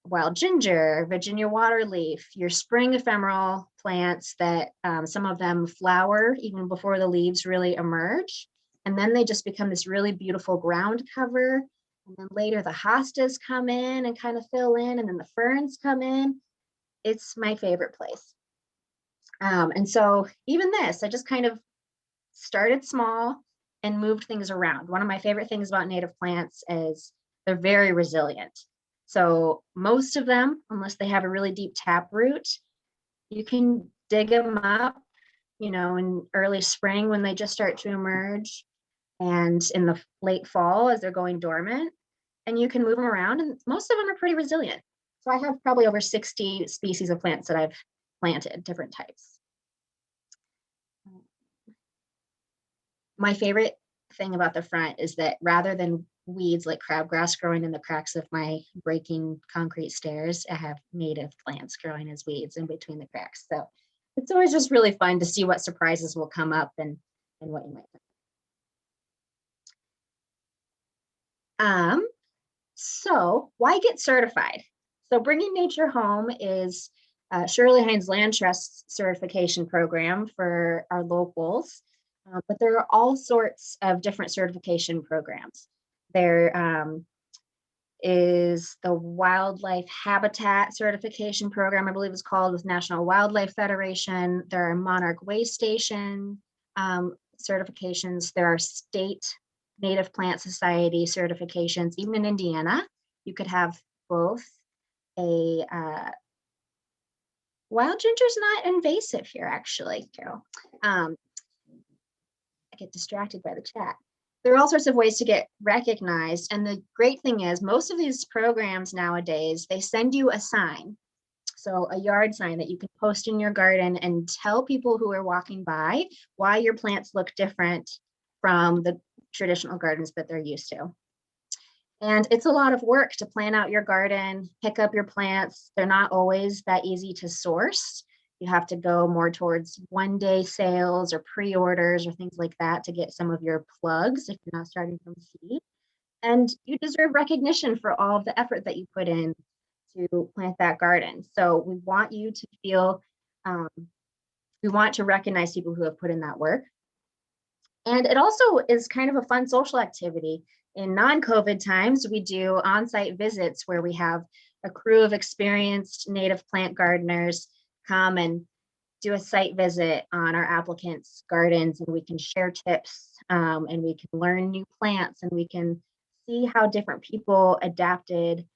wild ginger, Virginia waterleaf, your spring ephemeral plants that some of them flower even before the leaves really emerge. And then they just become this really beautiful ground cover. And then later the hostas come in and kind of fill in, and then the ferns come in. It's my favorite place. And so even this, I just kind of started small and moved things around. One of my favorite things about native plants is they're very resilient. So most of them, unless they have a really deep tap root, you can dig them up, in early spring when they just start to emerge, and in the late fall as they're going dormant, and you can move them around, and most of them are pretty resilient. So I have probably over 60 species of plants that I've planted, different types. My favorite thing about the front is that rather than weeds like crabgrass growing in the cracks of my breaking concrete stairs, I have native plants growing as weeds in between the cracks. So it's always just really fun to see what surprises will come up and what you might find. So why get certified? So Bringing Nature Home is Shirley Hines Land Trust certification program for our locals. But there are all sorts of different certification programs. There is the Wildlife Habitat Certification Program, I believe it's called, with National Wildlife Federation. There are Monarch Way Station certifications. There are state Native Plant Society certifications. Even in Indiana, you could have both. Wild ginger's not invasive here, actually, Carol. I get distracted by the chat. There are all sorts of ways to get recognized. And the great thing is most of these programs nowadays, they send you a sign. So a yard sign that you can post in your garden and tell people who are walking by why your plants look different from the traditional gardens that they're used to. And it's a lot of work to plan out your garden, pick up your plants. They're not always that easy to source. You have to go more towards one-day sales or pre-orders or things like that to get some of your plugs if you're not starting from seed. And you deserve recognition for all of the effort that you put in to plant that garden. So we want you to feel, we want to recognize people who have put in that work. And it also is kind of a fun social activity. In non-COVID times, we do on-site visits where we have a crew of experienced native plant gardeners come and do a site visit on our applicants' gardens, and we can share tips and we can learn new plants, and we can see how different people adapted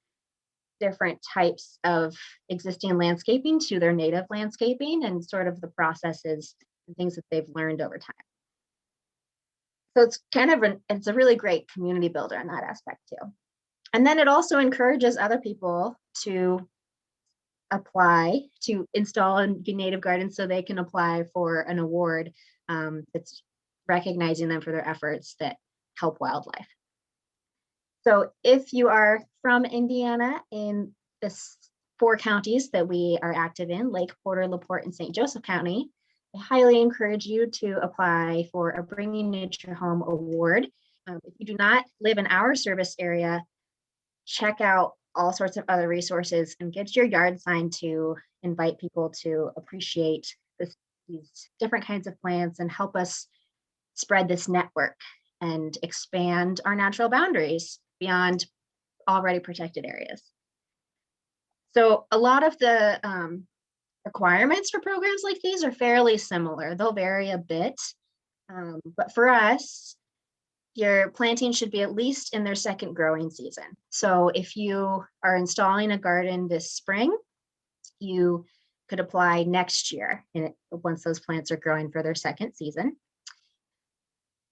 different types of existing landscaping to their native landscaping and sort of the processes and things that they've learned over time. So it's kind of it's a really great community builder in that aspect too. And then it also encourages other people to apply to install and be native gardens so they can apply for an award that's recognizing them for their efforts that help wildlife. So if you are from Indiana in the 4 counties that we are active in, Lake, Porter, LaPorte, and St. Joseph County, I highly encourage you to apply for a Bringing Nature Home award. If you do not live in our service area, check out all sorts of other resources and get your yard sign to invite people to appreciate these different kinds of plants and help us spread this network and expand our natural boundaries beyond already protected areas. So a lot of the requirements for programs like these are fairly similar. They'll vary a bit, But for us, your planting should be at least in their second growing season. So if you are installing a garden this spring, you could apply next year once those plants are growing for their second season.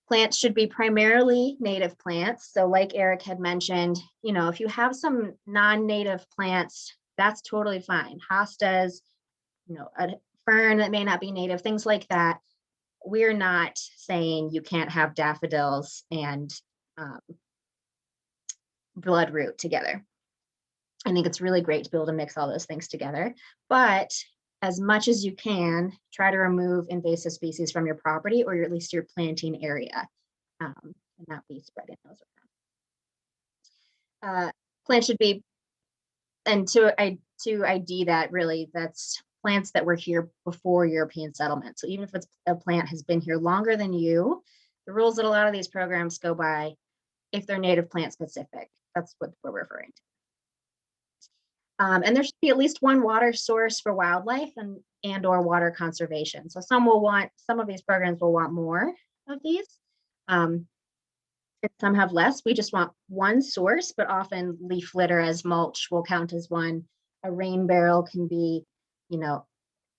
Plants should be primarily native plants. So like Eric had mentioned, if you have some non-native plants, that's totally fine. Hostas, a fern that may not be native, things like that. We're not saying you can't have daffodils and bloodroot together. I think it's really great to be able to mix all those things together, but as much as you can, try to remove invasive species from your property or at least your planting area, and not be spreading those around. Plants should be, and to ID that, really, that's plants that were here before European settlement. So even if a plant has been here longer than you, the rules that a lot of these programs go by, if they're native plant specific, that's what we're referring to. And there should be at least one water source for wildlife and or water conservation. So some of these programs will want more of these. Some have less. We just want one source, but often leaf litter as mulch will count as one. A rain barrel can be,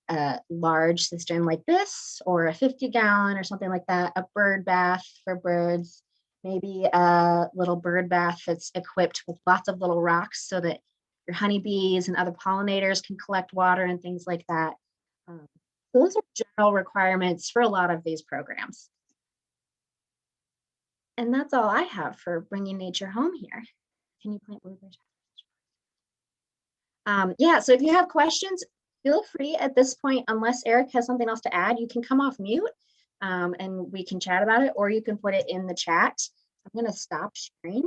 a large cistern like this, or a 50-gallon or something like that. A bird bath for birds, maybe a little bird bath that's equipped with lots of little rocks so that your honeybees and other pollinators can collect water and things like that. Those are general requirements for a lot of these programs. And that's all I have for bringing nature home here. Can you plant blueberries? Yeah, so if you have questions, feel free at this point, unless Eric has something else to add, you can come off mute and we can chat about it, or you can put it in the chat. I'm going to stop sharing.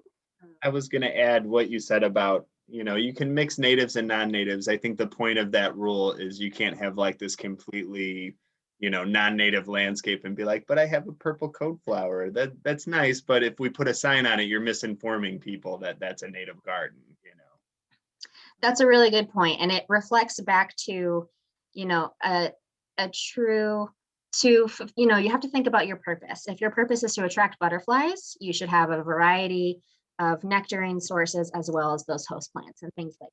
I was going to add what you said about, you can mix natives and non-natives. I think the point of that rule is you can't have like this completely, non-native landscape and be like, but I have a purple coat flower. That's nice. But if we put a sign on it, you're misinforming people that that's a native garden, That's a really good point. And it reflects back to, a true you have to think about your purpose. If your purpose is to attract butterflies, you should have a variety of nectarine sources as well as those host plants and things like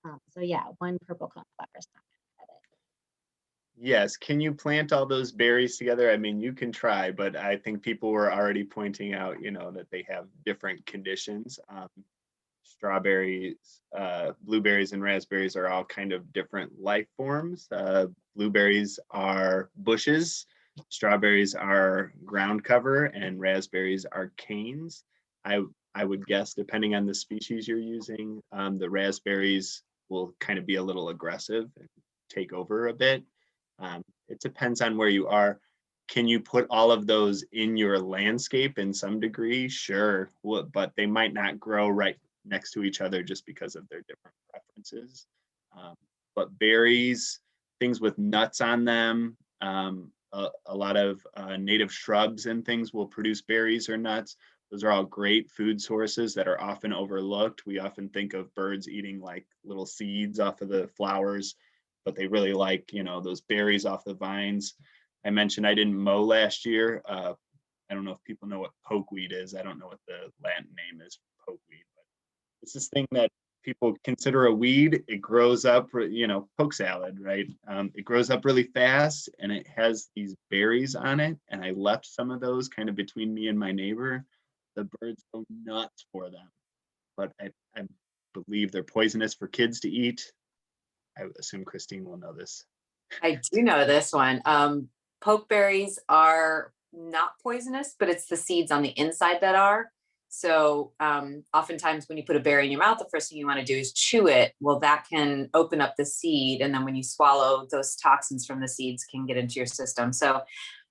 that. So yeah, one purple coneflower is not going to cut it. Yes, can you plant all those berries together? I mean, you can try, but I think people were already pointing out, that they have different conditions. Strawberries, blueberries, and raspberries are all kind of different life forms. Blueberries are bushes, strawberries are ground cover, and raspberries are canes. I would guess, depending on the species you're using, the raspberries will kind of be a little aggressive and take over a bit. It depends on where you are. Can you put all of those in your landscape in some degree? Sure, but they might not grow right next to each other just because of their different preferences. But berries, things with nuts on them, a lot of native shrubs and things will produce berries or nuts. Those are all great food sources that are often overlooked. We often think of birds eating like little seeds off of the flowers, but they really like, those berries off the vines. I mentioned I didn't mow last year. I don't know if people know what pokeweed is. I don't know what the Latin name is for pokeweed, but it's this thing that people consider a weed. It grows up, poke salad, right? It grows up really fast and it has these berries on it. And I left some of those kind of between me and my neighbor. The birds go nuts for them, but I believe they're poisonous for kids to eat. I assume Christine will know this. I do know this one. Pokeberries are not poisonous, but it's the seeds on the inside that are. So oftentimes when you put a berry in your mouth, the first thing you want to do is chew it. Well, that can open up the seed. And then when you swallow, those toxins from the seeds can get into your system. So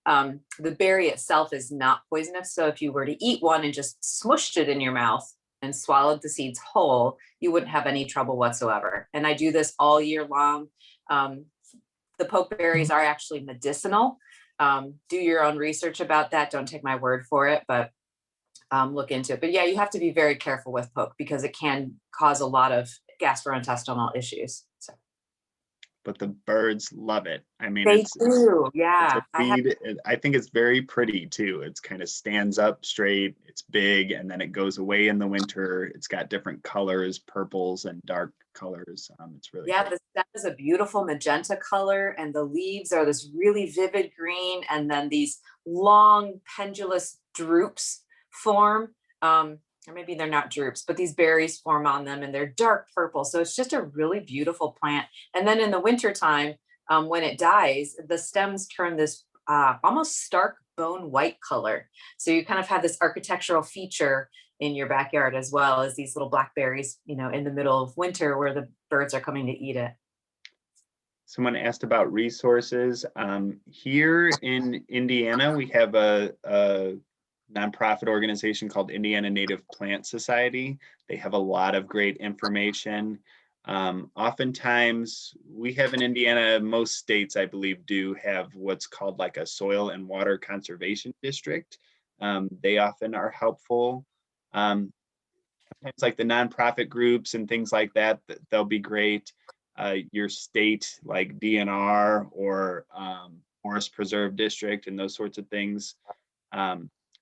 the berry itself is not poisonous. So if you were to eat one and just smushed it in your mouth and swallowed the seeds whole, you wouldn't have any trouble whatsoever. And I do this all year long. The pokeberries are actually medicinal. Do your own research about that. Don't take my word for it, but look into it. But yeah, you have to be very careful with poke because it can cause a lot of gastrointestinal issues. So. but the birds love it. I mean, They it's do, it's yeah. a weed. I think it's very pretty too. It's kind of stands up straight. It's big, and then it goes away in the winter. It's got different colors, purples and dark colors. It's really Yeah, great. the stem is a beautiful magenta color, and the leaves are this really vivid green, and then these long pendulous droops form. Or maybe they're not droops, but these berries form on them, and they're dark purple. So it's just a really beautiful plant. And then in the wintertime, when it dies, the stems turn this almost stark bone white color. So you kind of have this architectural feature in your backyard, as well as these little blackberries, in the middle of winter where the birds are coming to eat it. Someone asked about resources. Here in Indiana, we have a nonprofit organization called Indiana Native Plant Society. They have a lot of great information. Oftentimes, we have in Indiana, most states, I believe, do have what's called like a soil and water conservation district. They often are helpful. Sometimes like the nonprofit groups and things like that, they'll be great. Your state, like DNR or Forest Preserve District and those sorts of things.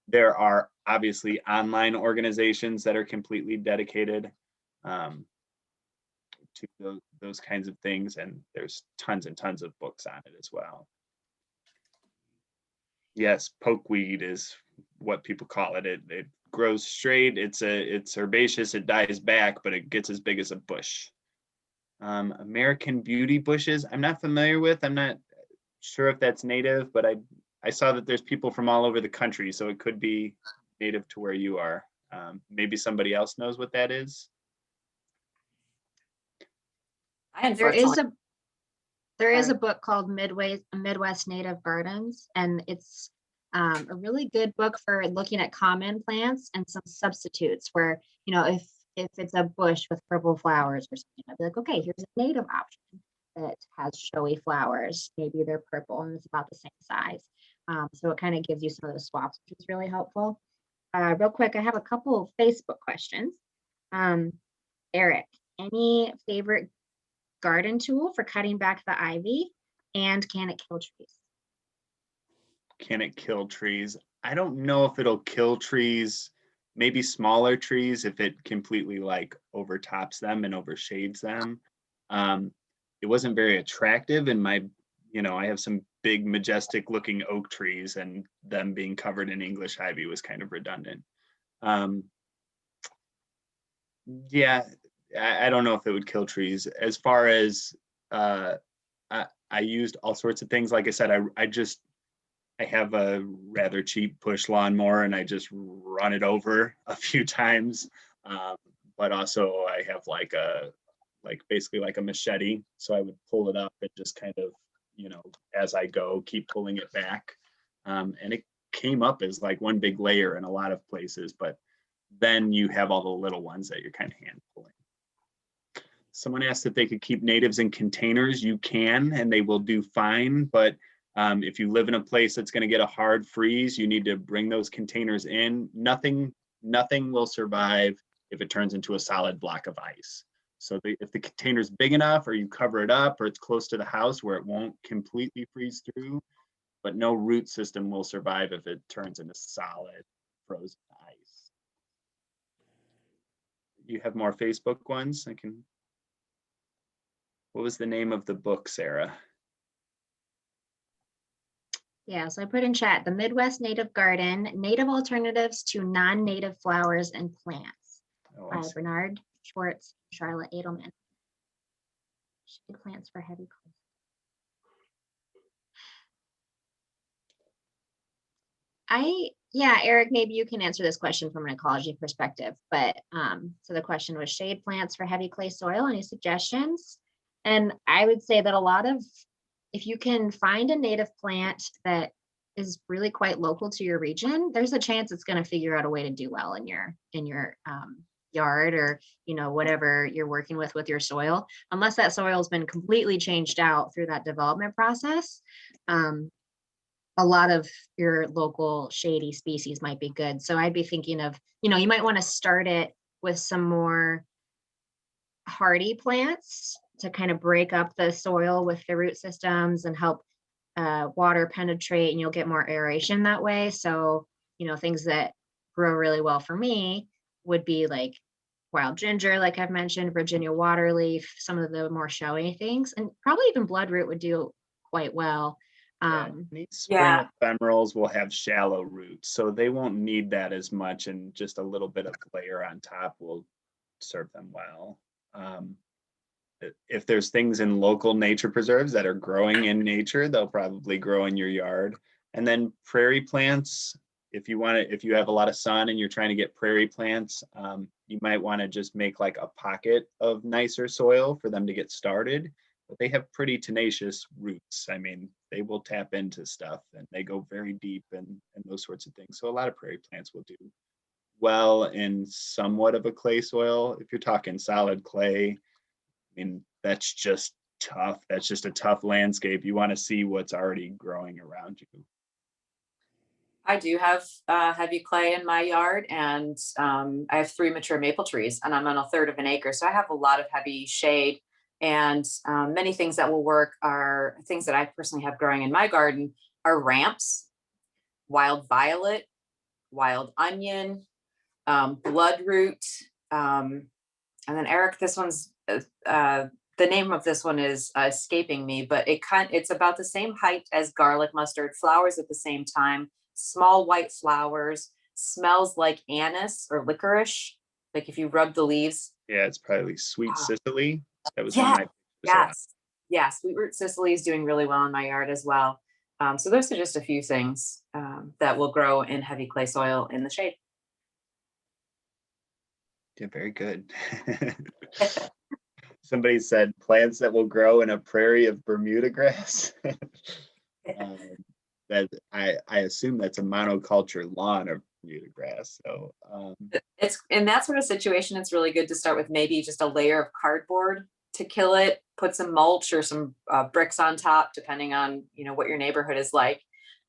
There are obviously online organizations that are completely dedicated to those kinds of things, and there's tons and tons of books on it as well. Yes, pokeweed is what people call it. It grows straight. It's herbaceous. It dies back, but it gets as big as a bush. American beauty bushes, I'm not familiar with. I'm not sure if that's native, but I saw that there's people from all over the country, so it could be native to where you are. Maybe somebody else knows what that is. There is a book called Midwest Native Gardens, and it's a really good book for looking at common plants and some substitutes where, if it's a bush with purple flowers or something, I'd be like, okay, here's a native option that has showy flowers. Maybe they're purple and it's about the same size. So it kind of gives you some of the swaps, which is really helpful. Real quick, I have a couple of Facebook questions. Eric, any favorite garden tool for cutting back the ivy, and can it kill trees? Can it kill trees? I don't know if it'll kill trees, maybe smaller trees if it completely like overtops them and overshades them. It wasn't very attractive in my, I have some big majestic looking oak trees, and them being covered in English ivy was kind of redundant. Yeah, I don't know if it would kill trees. As far as I used all sorts of things. Like I said, I have a rather cheap push lawnmower, and I just run it over a few times. But also I have basically like a machete. So I would pull it up and just kind of, as I go, keep pulling it back. And it came up as like one big layer in a lot of places, but then you have all the little ones that you're kind of hand pulling. Someone asked if they could keep natives in containers. You can, and they will do fine. But if you live in a place that's going to get a hard freeze, you need to bring those containers in. Nothing will survive if it turns into a solid block of ice. So if the container's big enough, or you cover it up, or it's close to the house where it won't completely freeze through, but no root system will survive if it turns into solid frozen ice. You have more Facebook ones? What was the name of the book, Sarah? Yeah, so I put in chat, The Midwest Native Garden, Native Alternatives to Non-Native Flowers and Plants by Bernard Schwartz, Charlotte Edelman. Shade plants for heavy clay. Eric, maybe you can answer this question from an ecology perspective, but so the question was shade plants for heavy clay soil, any suggestions? And I would say that if you can find a native plant that is really quite local to your region, there's a chance it's going to figure out a way to do well in your yard, or whatever you're working with your soil, unless that soil has been completely changed out through that development process. A lot of your local shady species might be good. So I'd be thinking of, you might want to start it with some more hardy plants to kind of break up the soil with the root systems and help water penetrate, and you'll get more aeration that way. So, things that grow really well for me would be like wild ginger, like I've mentioned, Virginia waterleaf, some of the more showy things, and probably even bloodroot would do quite well. These spring Yeah. ephemerals will have shallow roots, so they won't need that as much, and just a little bit of layer on top will serve them well. If there's things in local nature preserves that are growing in nature, they'll probably grow in your yard. And then prairie plants, if you have a lot of sun and you're trying to get prairie plants, you might want to just make like a pocket of nicer soil for them to get started. But they have pretty tenacious roots. I mean, they will tap into stuff and they go very deep and those sorts of things. So a lot of prairie plants will do well in somewhat of a clay soil. If you're talking solid clay, I mean, that's just tough. That's just a tough landscape. You want to see what's already growing around you. I do have heavy clay in my yard, and I have 3 mature maple trees, and I'm on a third of an acre. So I have a lot of heavy shade, and many things that will work are things that I personally have growing in my garden are ramps, wild violet, wild onion, bloodroot, and then Eric, this one's the name of this one is escaping me, but it's about the same height as garlic mustard, flowers at the same time, small white flowers, smells like anise or licorice, like if you rub the leaves. Yeah, it's probably sweet Sicily. That was Yeah, one of my yeah, sweet root Sicily is doing really well in my yard as well. So those are just a few things that will grow in heavy clay soil in the shade. Yeah, very good. Somebody said plants that will grow in a prairie of Bermuda grass. That I assume that's a monoculture lawn of Bermuda grass. So it's in that sort of situation, it's really good to start with maybe just a layer of cardboard to kill it, put some mulch or some bricks on top, depending on what your neighborhood is like.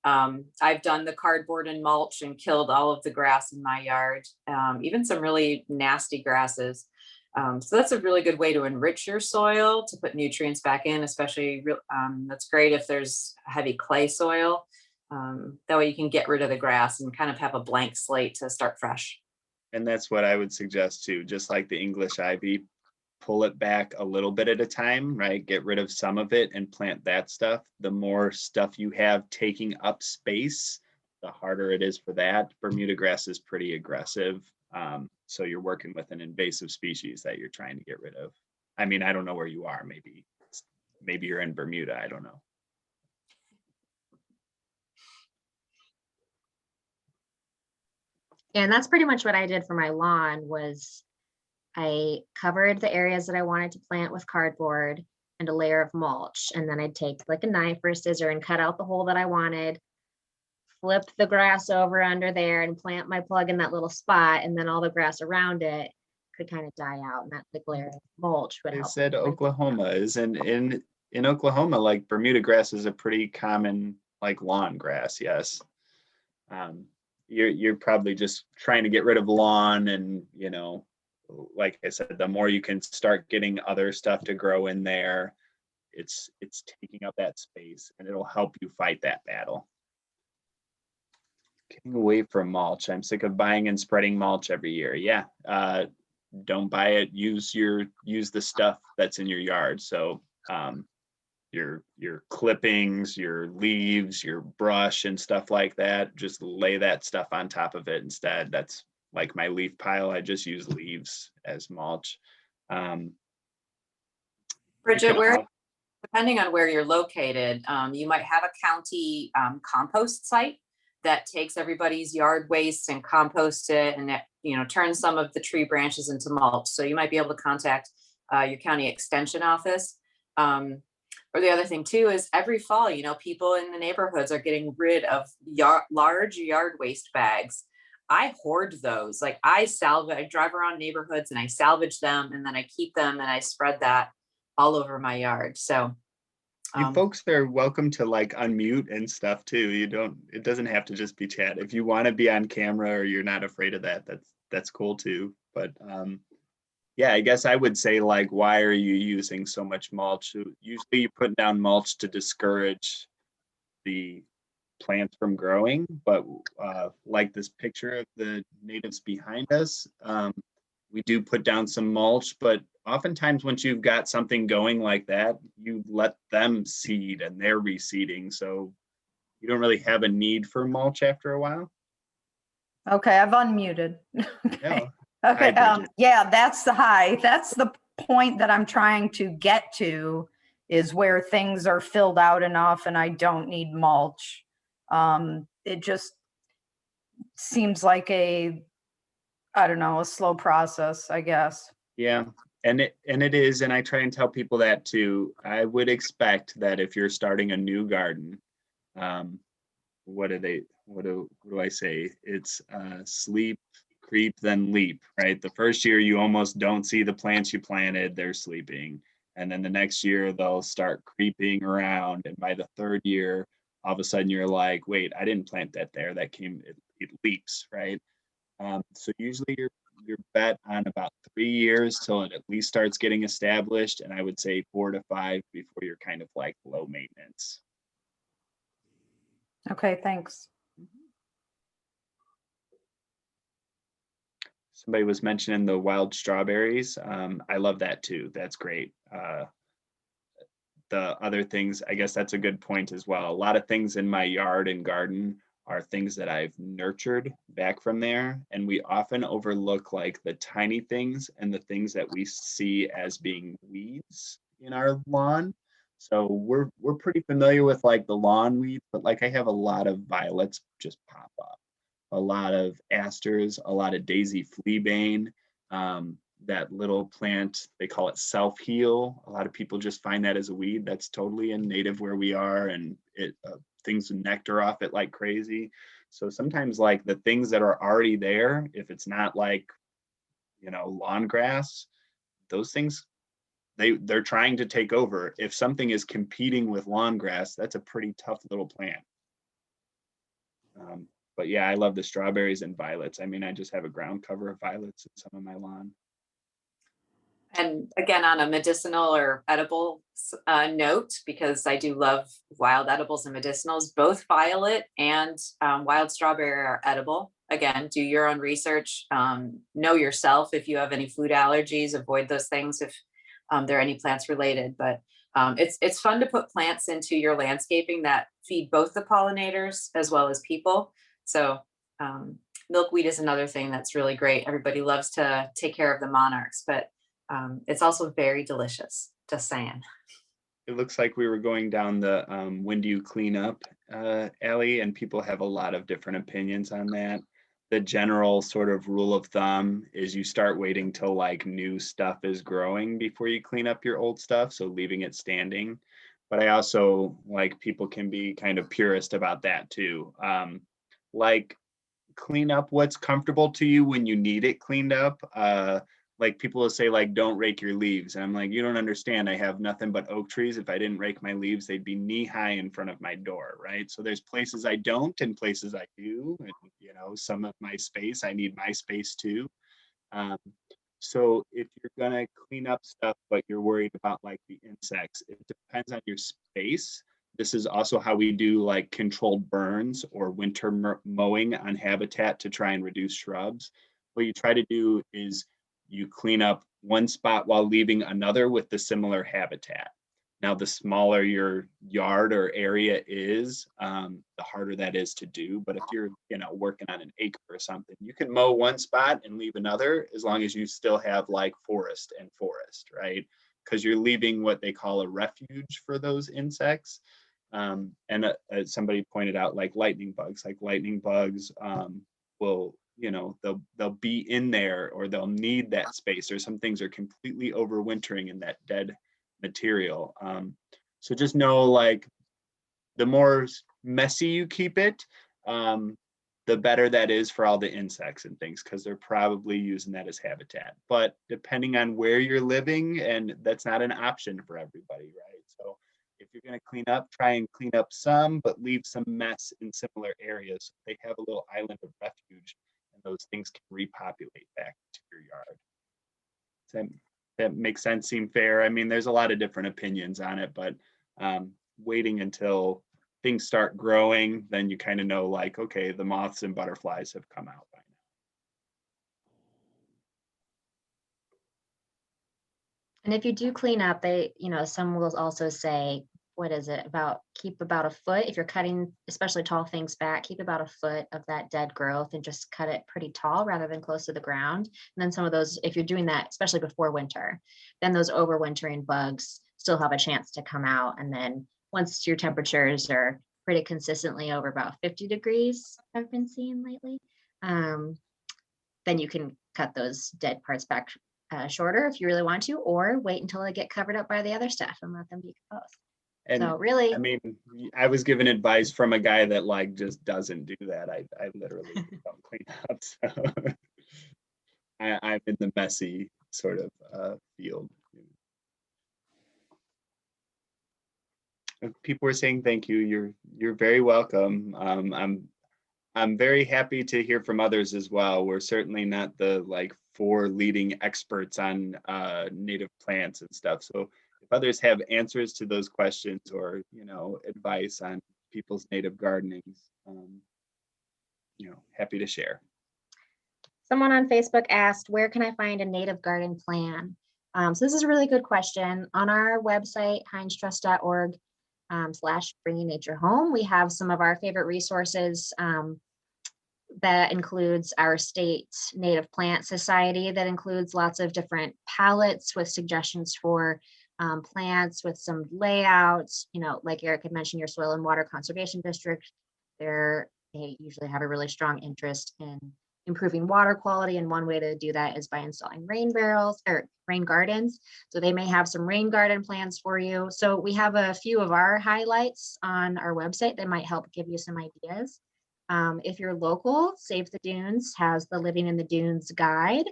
I've done the cardboard and mulch and killed all of the grass in my yard, even some really nasty grasses. So that's a really good way to enrich your soil, to put nutrients back in, especially that's great if there's heavy clay soil. That way you can get rid of the grass and kind of have a blank slate to start fresh. And that's what I would suggest too, just like the English ivy, pull it back a little bit at a time, right? Get rid of some of it and plant that stuff. The more stuff you have taking up space, the harder it is for that. Bermuda grass is pretty aggressive. So you're working with an invasive species that you're trying to get rid of. I mean, I don't know where you are. Maybe you're in Bermuda. I don't know. And that's pretty much what I did for my lawn. Was I covered the areas that I wanted to plant with cardboard and a layer of mulch. And then I'd take like a knife or a scissor and cut out the hole that I wanted, flip the grass over under there and plant my plug in that little spot. And then all the grass around it could kind of die out. And that thick layer of mulch would They help. said Oklahoma is in Oklahoma, like Bermuda grass is a pretty common like lawn grass. Yes. You're probably just trying to get rid of lawn, and like I said, the more you can start getting other stuff to grow in there, it's taking up that space, and it'll help you fight that battle. Getting away from mulch. I'm sick of buying and spreading mulch every year. Yeah. Don't buy it. Use the stuff that's in your yard. So your clippings, your leaves, your brush and stuff like that, just lay that stuff on top of it instead. That's like my leaf pile. I just use leaves as mulch. Bridget, depending on where you're located, you might have a county compost site that takes everybody's yard waste and composts it, and turns some of the tree branches into mulch. So you might be able to contact your county extension office. Or the other thing too is every fall, people in the neighborhoods are getting rid of large yard waste bags. I hoard those. Like I drive around neighborhoods and I salvage them, and then I keep them and I spread that all over my yard. So you folks are welcome to like unmute and stuff too. It doesn't have to just be chat. If you want to be on camera or you're not afraid of that, that's cool too. But Yeah, I guess I would say, like, why are you using so much mulch? Usually you put down mulch to discourage the plants from growing, but like this picture of the natives behind us, we do put down some mulch, but oftentimes once you've got something going like that, you let them seed and they're reseeding. So you don't really have a need for mulch after a while. Okay, I've unmuted. Yeah. Okay. Okay, Hi, Bridget. yeah, that's the point that I'm trying to get to, is where things are filled out enough and I don't need mulch. It just seems like I don't know, a slow process, I guess. Yeah, and it is, and I try and tell people that too. I would expect that if you're starting a new garden, um, what do I say? It's sleep, creep, then leap, right? The first year you almost don't see the plants you planted, they're sleeping. And then the next year they'll start creeping around. And by the third year, all of a sudden you're like, wait, I didn't plant that there. That came, it leaps, right? So usually you're bet on about 3 years till it at least starts getting established. And I would say 4 to 5 before you're kind of like low maintenance. Okay, thanks. Somebody was mentioning the wild strawberries. I love that too. That's great. The other things, I guess that's a good point as well. A lot of things in my yard and garden are things that I've nurtured back from there. And we often overlook like the tiny things and the things that we see as being weeds in our lawn. So we're pretty familiar with like the lawn weeds, but like I have a lot of violets just pop up, a lot of asters, a lot of daisy fleabane. That little plant, they call it self-heal. A lot of people just find that as a weed. That's totally a native where we are, and it things nectar off it like crazy. So sometimes like the things that are already there, if it's not like, lawn grass, those things, they're trying to take over. If something is competing with lawn grass, that's a pretty tough little plant. But yeah, I love the strawberries and violets. I mean, I just have a ground cover of violets in some of my lawn. And again, on a medicinal or edible note, because I do love wild edibles and medicinals, both violet and wild strawberry are edible. Again, do your own research, know yourself. If you have any food allergies, avoid those things if there are any plants related. But it's fun to put plants into your landscaping that feed both the pollinators as well as people. So milkweed is another thing that's really great. Everybody loves to take care of the monarchs, but it's also very delicious, just saying. It looks like we were going down the when do you clean up alley, and people have a lot of different opinions on that. The general sort of rule of thumb is you start waiting till like new stuff is growing before you clean up your old stuff, so leaving it standing. But I also like people can be kind of purist about that too. Like clean up what's comfortable to you when you need it cleaned up. Like people will say like, don't rake your leaves. And I'm like, you don't understand. I have nothing but oak trees. If I didn't rake my leaves, they'd be knee high in front of my door, right? So there's places I don't and places I do. And, some of my space, I need my space too. So if you're gonna clean up stuff, but you're worried about like the insects, it depends on your space. This is also how we do like controlled burns or winter mowing on habitat to try and reduce shrubs. What you try to do is you clean up one spot while leaving another with the similar habitat. Now, the smaller your yard or area is, the harder that is to do. But if you're, working on an acre or something, you can mow one spot and leave another as long as you still have like forest and forest, right? Because you're leaving what they call a refuge for those insects. And somebody pointed out like lightning bugs will, they'll be in there or they'll need that space, or some things are completely overwintering in that dead material. So just know like the more messy you keep it, the better that is for all the insects and things, because they're probably using that as habitat. But depending on where you're living, and that's not an option for everybody, right? So if you're going to clean up, try and clean up some, but leave some mess in similar areas. They have a little island of refuge, and those things can repopulate back to your yard. Does that make sense, seem fair? I mean, there's a lot of different opinions on it, but waiting until things start growing, then you kind of know, like, okay, the moths and butterflies have come out by now. And if you do clean up, they, some will also say, what is it, keep about a foot, if you're cutting, especially tall things back, keep about a foot of that dead growth and just cut it pretty tall rather than close to the ground. And then some of those, if you're doing that, especially before winter, then those overwintering bugs still have a chance to come out. And then once your temperatures are pretty consistently over about 50 degrees, I've been seeing lately, then you can cut those dead parts back shorter if you really want to, or wait until they get covered up by the other stuff and let them decompose. And so really, I mean, I was given advice from a guy that like just doesn't do that. I literally don't clean up. So I'm in the messy sort of field. People are saying thank you. You're very welcome. I'm very happy to hear from others as well. We're certainly not the like 4 leading experts on native plants and stuff. So if others have answers to those questions or, advice on people's native gardenings, happy to share. Someone on Facebook asked, where can I find a native garden plan? So this is a really good question. On our website, hinestrust.org / bringing nature home, we have some of our favorite resources. That includes our state native plant society, that includes lots of different palettes with suggestions for plants, with some layouts, like Eric had mentioned, your soil and water conservation district, they usually have a really strong interest in improving water quality. And one way to do that is by installing rain barrels or rain gardens. So they may have some rain garden plans for you. So we have a few of our highlights on our website that might help give you some ideas. If you're local, Save the Dunes has the Living in the Dunes guide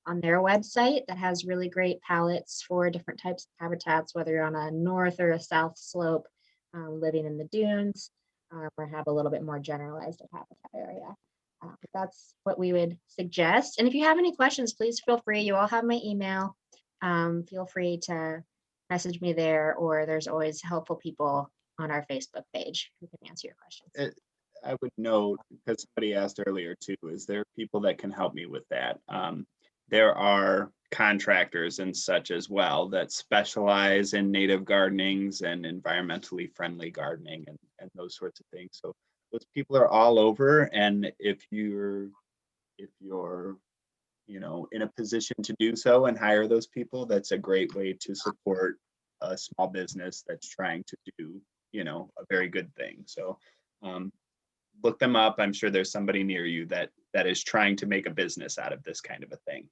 on their website that has really great palettes for different types of habitats, whether you're on a north or a south slope, living in the dunes, or have a little bit more generalized habitat area. But that's what we would suggest. And if you have any questions, please feel free. You all have my email. Feel free to message me there, or there's always helpful people on our Facebook page who can answer your questions. I would note, because somebody asked earlier too, is there people that can help me with that? There are contractors and such as well that specialize in native gardenings and environmentally friendly gardening and those sorts of things. So those people are all over. And if you're in a position to do so and hire those people, that's a great way to support a small business that's trying to do, a very good thing. So look them up. I'm sure there's somebody near you that is trying to make a business out of this kind of a thing.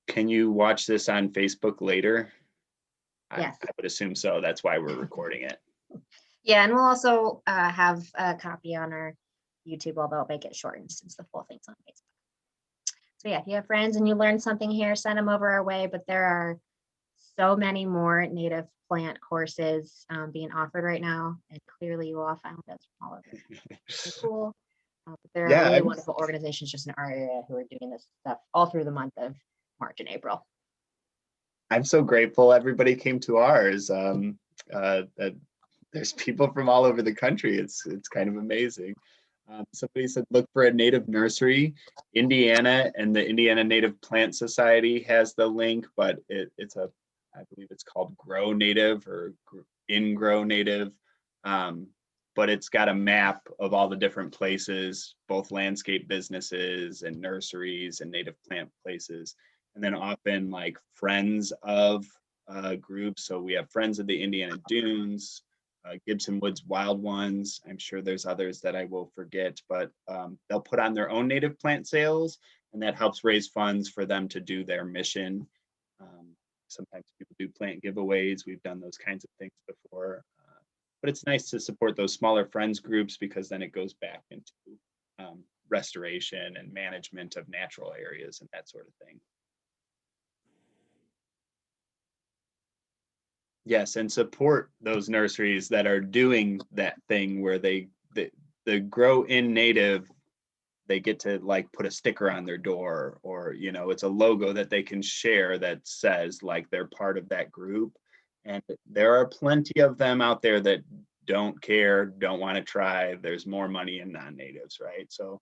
Can you watch this on Facebook later? Yes. I would assume so. That's why we're recording it. Yeah, and we'll also have a copy on our YouTube, although I'll make it shortened since the full thing's on Facebook. So yeah, if you have friends and you learned something here, send them over our way. But there are so many more native plant courses being offered right now, and clearly you all found us from all over. It's cool. But there are really wonderful organizations just in our area who are doing this stuff all through the month of March and April. I'm so grateful everybody came to ours. There's people from all over the country. It's kind of amazing. Somebody said, look for a native nursery. Indiana and the Indiana Native Plant Society has the link, but I believe it's called Grow Native or In Grow Native. But it's got a map of all the different places, both landscape businesses and nurseries and native plant places. And then often like friends of groups. So we have Friends of the Indiana Dunes, Gibson Woods Wild Ones. I'm sure there's others that I will forget, but they'll put on their own native plant sales, and that helps raise funds for them to do their mission. Sometimes people do plant giveaways. We've done those kinds of things before. But it's nice to support those smaller friends groups, because then it goes back into restoration and management of natural areas and that sort of thing. Yes, and support those nurseries that are doing that thing where the Grow in Native they get to like put a sticker on their door, or, you know, it's a logo that they can share that says like they're part of that group. And there are plenty of them out there that don't care, don't want to try. There's more money in non-natives, right? So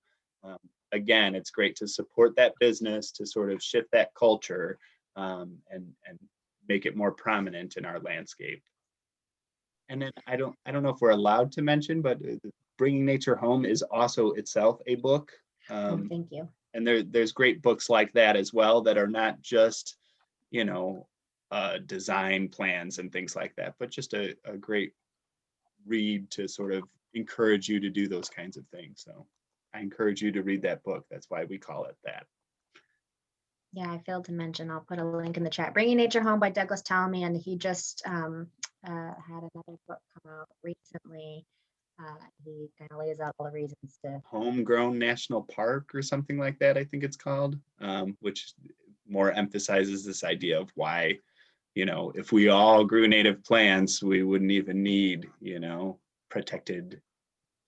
again, it's great to support that business, to sort of shift that culture, and make it more prominent in our landscape. And then I don't know if we're allowed to mention, but Bringing Nature Home is also itself a book. Thank you. And there's great books like that as well, that are not just, you know, design plans and things like that, but just a great read to sort of encourage you to do those kinds of things. So I encourage you to read that book. That's why we call it that. Yeah, I failed to mention, I'll put a link in the chat. Bringing Nature Home by Douglas Talmy, and he just had another book come out recently. He kind of lays out all the reasons to Homegrown National Park or something like that, I think it's called, which more emphasizes this idea of why, you know, if we all grew native plants, we wouldn't even need, you know, protected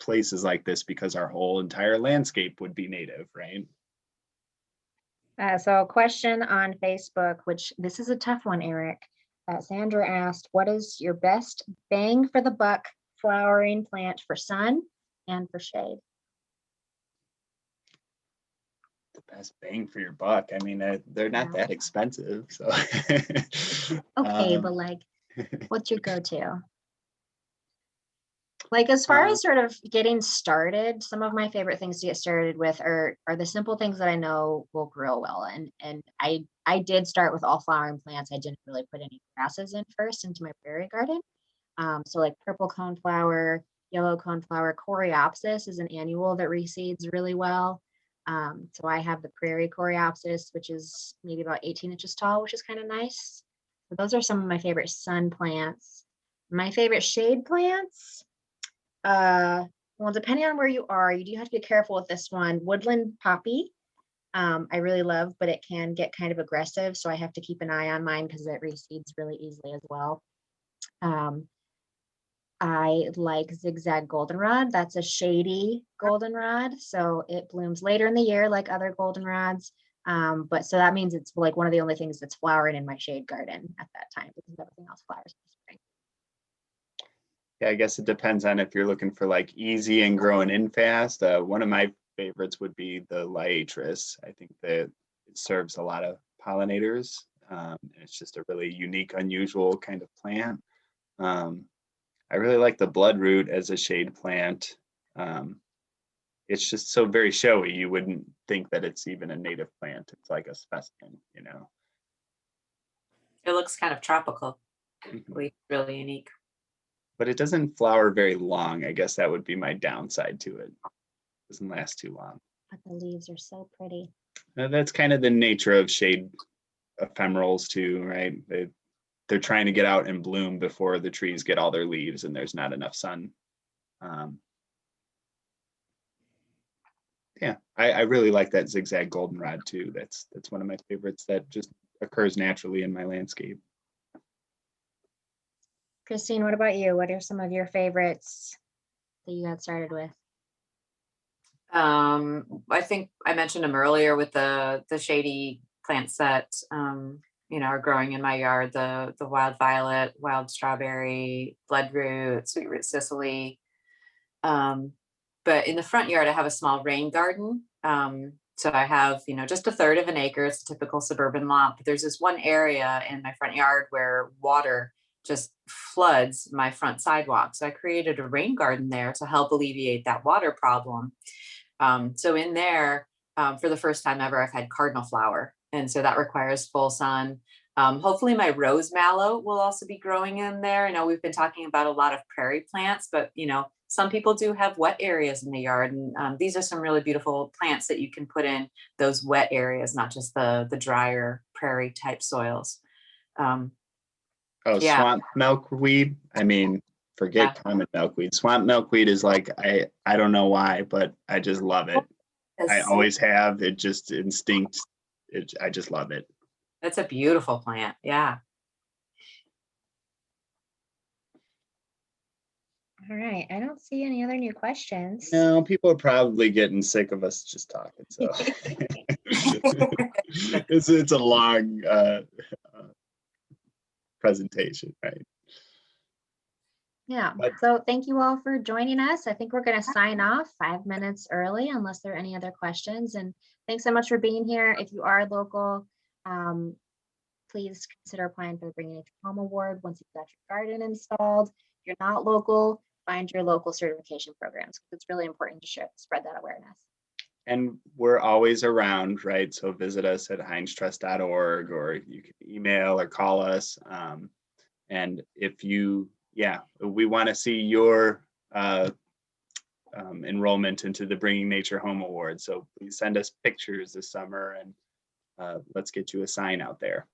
places like this, because our whole entire landscape would be native, right? So a question on Facebook, which this is a tough one, Eric. Sandra asked, what is your best bang for the buck flowering plant for sun and for shade? The best bang for your buck. I mean, they're not that expensive. So okay, but like, what's your go-to? Like, as far as sort of getting started, some of my favorite things to get started with are the simple things that I know will grow well. And I did start with all flowering plants. I didn't really put any grasses in first into my prairie garden. So like purple coneflower, yellow coneflower, coreopsis is an annual that reseeds really well. So I have the prairie coreopsis, which is maybe about 18 inches tall, which is kind of nice. So those are some of my favorite sun plants. My favorite shade plants, well, depending on where you are, you do have to be careful with this one. Woodland poppy, I really love, but it can get kind of aggressive. So I have to keep an eye on mine because it reseeds really easily as well. I like zigzag goldenrod. That's a shady goldenrod. So it blooms later in the year like other goldenrods. But so that means it's like one of the only things that's flowering in my shade garden at that time, because everything else flowers in the spring. Yeah, I guess it depends on if you're looking for like easy and growing in fast. One of my favorites would be the liatris. I think that it serves a lot of pollinators. It's just a really unique, unusual kind of plant. I really like the bloodroot as a shade plant. It's just so very showy. You wouldn't think that it's even a native plant. It's like a specimen, you know. It looks kind of tropical, really unique. But it doesn't flower very long. I guess that would be my downside to it. It doesn't last too long. But the leaves are so pretty. That's kind of the nature of shade ephemerals too, right? They're trying to get out and bloom before the trees get all their leaves and there's not enough sun. Yeah, I really like that zigzag goldenrod too. That's one of my favorites that just occurs naturally in my landscape. Christine, what about you? What are some of your favorites that you got started with? I think I mentioned them earlier with the shady plant set, you know, are growing in my yard, the wild violet, wild strawberry, bloodroot, sweetroot Sicily. But in the front yard, I have a small rain garden. So I have, you know, just a third of an acre. It's a typical suburban lot, but there's this one area in my front yard where water just floods my front sidewalk. So I created a rain garden there to help alleviate that water problem. So in there, for the first time ever, I've had cardinal flower. And so that requires full sun. Hopefully my rose mallow will also be growing in there. I know we've been talking about a lot of prairie plants, but you know, some people do have wet areas in the yard. And these are some really beautiful plants that you can put in those wet areas, not just the drier prairie type soils. Yeah. Swamp milkweed. I mean, forget common milkweed. Swamp milkweed is like, I don't know why, but I just love it. I always have. It just instinct. I just love it. That's a beautiful plant. Yeah. All right, I don't see any other new questions. No, people are probably getting sick of us just talking, so. It's a long presentation, right? Yeah, But- so thank you all for joining us. I think we're going to sign off 5 minutes early unless there are any other questions. And thanks so much for being here. If you are local, please consider applying for the Bringing Nature Home Award once you've got your garden installed. If you're not local, find your local certification programs. It's really important to spread that awareness. And we're always around, right? So visit us at hinestrust.org, or you can email or call us. And if you, we want to see your enrollment into the Bringing Nature Home Award. So please send us pictures this summer, and let's get you a sign out there.